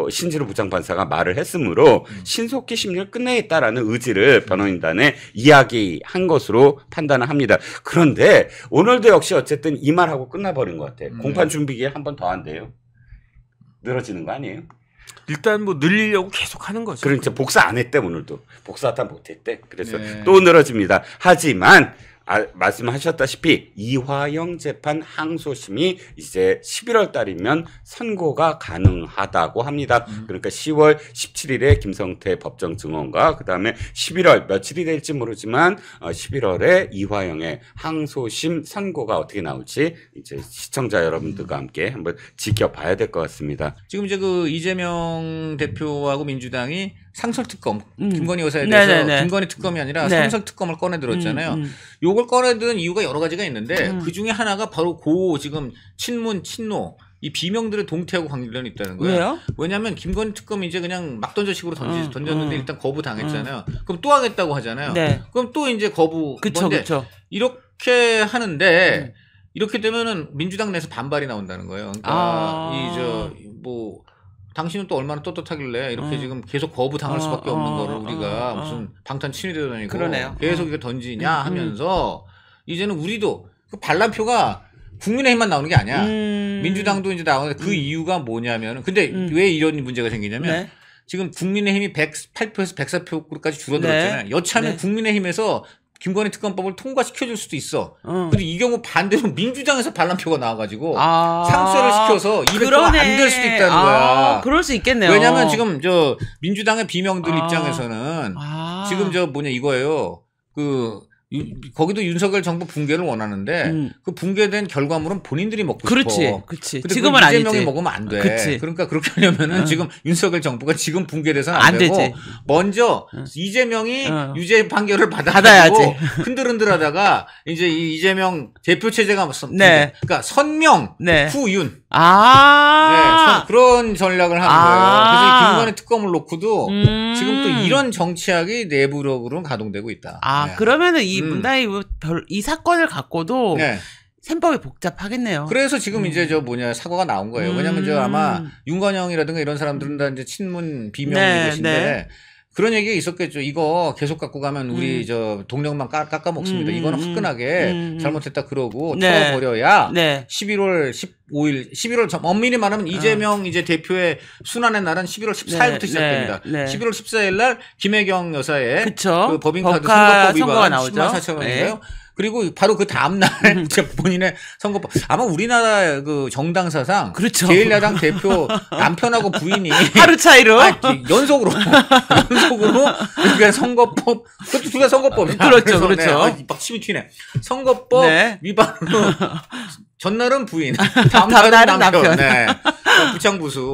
신진우 부장판사가 말을 했으므로 신속히 심리를 끝내겠다라는 의지를 변호인단에 이야기한 것으로 판단을 합니다. 그런데 오늘도 역시 어쨌든 이 말하고 끝나버린 것 같아요. 공판 준비기에 한 번 더 한대요. 늘어지는 거 아니에요? 일단 뭐 늘리려고 계속 하는 거죠. 그러니까 복사 안 했대 오늘도. 복사하다 못했대. 그래서 네. 또 늘어집니다. 하지만 말씀하셨다시피 이화영 재판 항소심이 이제 11월 달이면 선고가 가능하다고 합니다. 그러니까 10월 17일에 김성태 법정 증언과 그다음에 11월 며칠이 될지 모르지만 11월에 이화영의 항소심 선고가 어떻게 나올지 이제 시청자 여러분들과 함께 한번 지켜봐야 될 것 같습니다. 지금 이제 그 이재명 대표하고 민주당이 상설특검, 김건희 여사에 대해서 김건희 특검이 아니라 상설특검을 꺼내들었잖아요. 요걸 꺼내든 이유가 여러 가지가 있는데 그 중에 하나가 바로 지금 친문, 친노 이 비명들의 동태하고 관련이 있다는 거예요. 왜요? 왜냐하면 김건희 특검이 이제 그냥 막던저식으로 던졌는데 일단 거부당했잖아요. 그럼 또 하겠다고 하잖아요. 네. 그럼 또 이제 거부. 그쵸. 이렇게 하는데 이렇게 되면은 민주당 내에서 반발이 나온다는 거예요. 그러니까 당신은 또 얼마나 떳떳하길래 이렇게 지금 계속 거부당할 수밖에 없는 거를 우리가 무슨 방탄 친위대 다니고 그러네요. 계속 이거 던지냐 하면서 이제는 우리도 그 반란표가 국민의힘만 나오는 게 아니야. 민주당도 이제 나오는데 그 이유가 뭐냐면 근데 왜 이런 문제가 생기냐면 지금 국민의힘이 108표에서 104표까지 줄어들었잖아요. 여차하면 국민의힘에서 김건희 특검법을 통과시켜줄 수도 있어. 근데 이 경우 반대로 민주당에서 반란표가 나와가지고 상쇄를 시켜서 200표가 안 될 수도 있다는 거야. 그럴 수 있겠네요. 왜냐하면 지금 민주당의 비명들 입장에서는 지금 이거예요. 거기도 윤석열 정부 붕괴를 원하는데 그 붕괴된 결과물은 본인들이 먹고 싶어. 그렇지. 근데 지금은 이재명이 아니지. 먹으면 안 돼. 그치. 그러니까 그렇게 하려면은 지금 윤석열 정부가 지금 붕괴돼서는 안 되고 되지. 먼저 이재명이 유죄 판결을 받아야지. 받아가지고 흔들흔들하다가 이제 이재명 대표 체제가 그러니까 선명 후윤. 네, 그런 전략을 하는 거예요. 그래서 이 김관의 특검을 놓고도 지금 또 이런 정치학이 내부적으로는 가동되고 있다. 네. 그러면은 이 문다이 이 사건을 갖고도 네. 셈법이 복잡하겠네요. 그래서 지금 이제 사과가 나온 거예요. 왜냐면 아마 윤건영이라든가 이런 사람들은 다 이제 친문 비명이 것인데 그런 얘기가 있었겠죠. 이거 계속 갖고 가면 우리 동력만 깎아 먹습니다. 이거는 화끈하게 잘못했다 그러고 털어버려야 11월 15일, 11월 엄밀히 말하면 이재명 이제 대표의 순환의 날은 11월 14일부터 시작됩니다. 11월 14일 날 김혜경 여사의 그 법인카드 선거법 위반 10만 4천 원인데요. 그리고 바로 그 다음날 본인의 선거법 아마 우리나라 그 정당사상 제1야당 대표 남편하고 부인이 하루 차이로 연속으로 그러니까 선거법 그것도 둘 다 선거법이야. 그렇죠. 막 침이 튀네. 선거법 위반으로 전날은 부인, 다음 날은 남편. 네. 부창부수.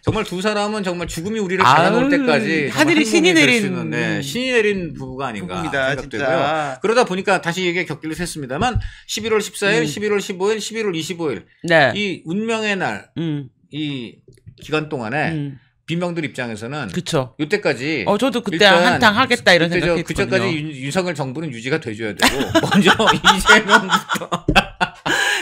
정말 두 사람은 정말 죽음이 우리를 갈라놓을 때까지 하늘이 신이 내린 신이 내린 부부가 아닌가 생각되고요. 그러다 보니까 다시 이게 격길을 샜습니다만 11월 14일, 11월 15일, 11월 25일 이 운명의 날 이 기간 동안에 비명들 입장에서는 이때까지 저도 그때 한탕 하겠다 이런 생각했거든요. 그때까지 윤석열 정부는 유지가 돼줘야 되고 먼저 이재명부터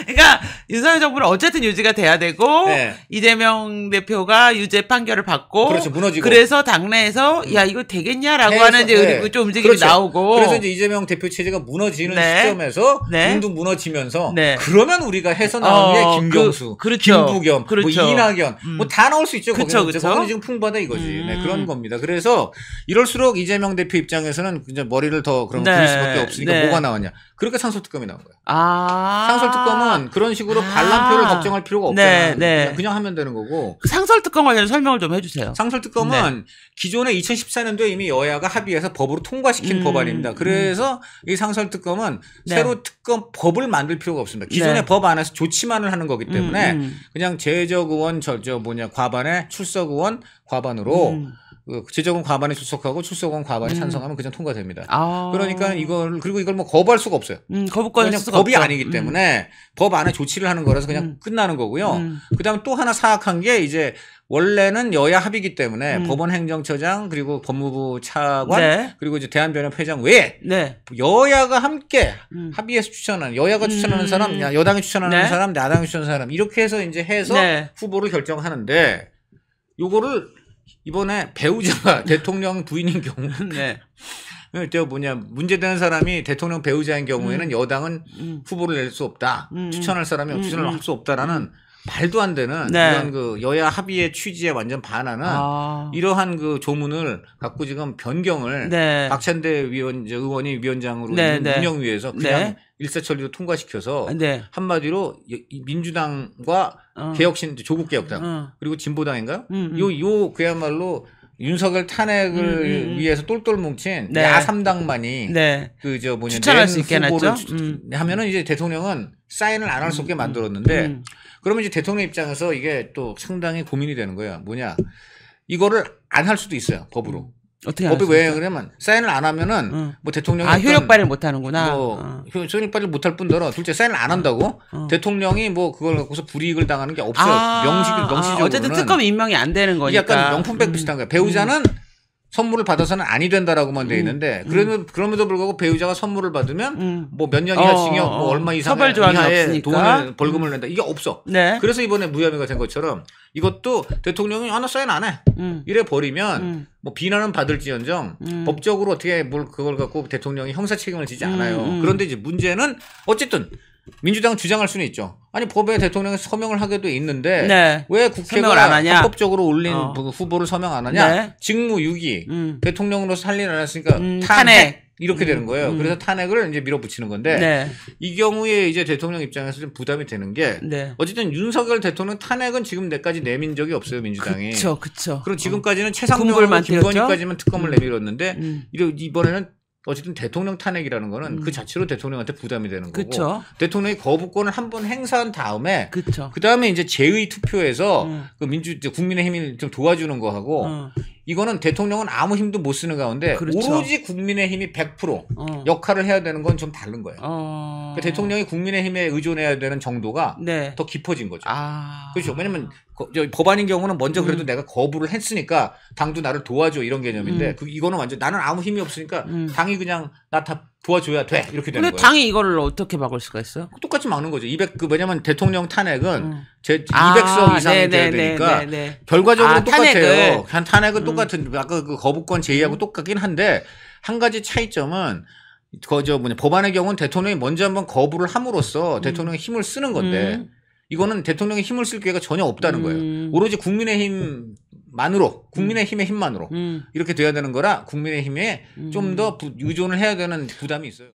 그러니까 윤석열 정부는 어쨌든 유지가 돼야 되고 이재명 대표가 유죄 판결을 받고 무너지고 그래서 당내에서 야 이거 되겠냐라고 하는 이제 좀 움직임이 나오고 그래서 이제 이재명 대표 체제가 무너지는 시점에서 둥둥 무너지면서 그러면 우리가 해서 나오는 게 김경수, 김부겸, 뭐 이낙연 뭐 다 나올 수 있죠. 거기는 지금 풍부하다 이거지. 그런 겁니다. 그래서 이럴수록 이재명 대표 입장에서는 이제 머리를 더 그럼 굴릴 수밖에 없으니까 뭐가 나왔냐? 그러니까 상설특검이 나온 거예요. 상설특검은 그런 식으로 반란표를 걱정할 필요가 없잖아요. 그냥 하면 되는 거고. 상설특검 관련 설명을 좀 해주세요. 상설특검은 기존에 2014년도에 이미 여야가 합의해서 법으로 통과시킨 법안입니다. 그래서 이 상설특검은 새로 특검 법을 만들 필요가 없습니다. 기존의 법 안에서 조치만을 하는 거기 때문에 그냥 제적 의원 과반에 출석 의원 과반으로 제적은 과반에 출석하고 출석은 과반에 찬성하면 그냥 통과됩니다. 그러니까 이걸 뭐 거부할 수가 없어요. 거부권 그냥 법이 아니기 때문에 법 안에 조치를 하는 거라서 그냥 끝나는 거고요. 그다음에 또 하나 사악한 게 이제 원래는 여야 합의기 때문에 법원 행정처장 그리고 법무부 차관 그리고 이제 대한변협회장 외에 여야가 함께 합의해서 추천하는 여야가 추천하는 사람, 여당이 추천하는 사람, 야당이 추천하는 사람 이렇게 해서 후보를 결정하는데 요거를 이번에 배우자가 대통령 부인인 경우 문제되는 사람이 대통령 배우자인 경우에는 여당은 후보를 낼 수 없다. 추천할 사람이 추천을 할 수 없다라는 말도 안 되는 이런 그 여야 합의의 취지에 완전 반하는 이러한 그 조문을 갖고 지금 변경을 박찬대 의원이 위원장으로 운영위에서 그냥 일사천리로 통과시켜서 한마디로 민주당과 개혁신 조국개혁당 그리고 진보당인가요? 요 그야말로 윤석열 탄핵을 위해서 똘똘 뭉친 야3당만이 추천할 수 있게 해놨죠. 하면은 이제 대통령은 사인을 안 할 수 없게 만들었는데 그러면 이제 대통령 입장에서 이게 또 상당히 고민이 되는 거예요. 이거를 안 할 수도 있어요. 법으로. 법이 왜 그러면 사인을 안 하면은 뭐 대통령이 효력 발휘를 못 하는구나. 효력 발휘를 못 할 뿐더러 둘째 사인을 안 한다고 대통령이 뭐 그걸 갖고서 불이익을 당하는 게 없어요. 명시적으로는 어쨌든 특검 임명이 안 되는 거니까. 이게 약간 명품백 비슷한 거예요. 배우자는 선물을 받아서는 아니 된다라고만 돼 있는데 그럼에도 불구하고 배우자가 선물을 받으면 뭐 몇 년 이하 징역 뭐 얼마 이상의 이하의 돈을 벌금을 낸다 이게 없어. 그래서 이번에 무혐의가 된 것처럼 이것도 대통령이 하나 사인 안 해. 이래 버리면 뭐 비난은 받을지언정 법적으로 어떻게 그걸 갖고 대통령이 형사 책임을 지지 않아요. 그런데 이제 문제는 어쨌든 민주당은 주장할 수는 있죠. 아니 법에 대통령이 서명을 하게 돼 있는데 왜 국회가 합법적으로 올린 후보를 서명 안 하냐? 직무유기 대통령으로서 할 일 안 했으니까 탄핵 이렇게 되는 거예요. 그래서 탄핵을 이제 밀어붙이는 건데 이 경우에 이제 대통령 입장에서 좀 부담이 되는 게 어쨌든 윤석열 대통령 탄핵은 지금 내까지 내민 적이 없어요 민주당이. 그렇죠. 그리고 지금까지는 최상병하고 김건희까지만 특검을 내밀었는데 이번에는 어쨌든 대통령 탄핵이라는 거는 그 자체로 대통령한테 부담이 되는 거고 대통령이 거부권을 한번 행사한 다음에 그 다음에 이제 재의 투표에서 그 국민의힘이 좀 도와주는 거하고 이거는 대통령은 아무 힘도 못 쓰는 가운데 그렇죠. 오로지 국민의힘이 100% 역할을 해야 되는 건 좀 다른 거예요. 그러니까 대통령이 국민의힘에 의존해야 되는 정도가 네. 더 깊어진 거죠. 아. 그렇죠. 왜냐면 법안인 경우는 먼저 그래도 내가 거부를 했으니까 당도 나를 도와줘 이런 개념인데 이거는 완전 나는 아무 힘이 없으니까 당이 그냥 나 다 도와줘야 돼 이렇게 되는 근데 거예요. 당이 이거를 어떻게 막을 수가 있어요? 똑같이 막는 거죠. 왜냐면 대통령 탄핵은 200석 이상이 돼야 되니까 결과적으로 똑같아요. 탄핵은 똑같은 아까 그 거부권 제의하고 똑같긴 한데 한 가지 차이점은 법안의 경우는 대통령이 먼저 한번 거부를 함으로써 대통령이 힘을 쓰는 건데 이거는 대통령이 힘을 쓸 기회가 전혀 없다는 거예요. 오로지 국민의힘만으로 국민의힘의 힘만으로 이렇게 돼야 되는 거라 국민의힘에 좀 더 의존을 해야 되는 부담이 있어요.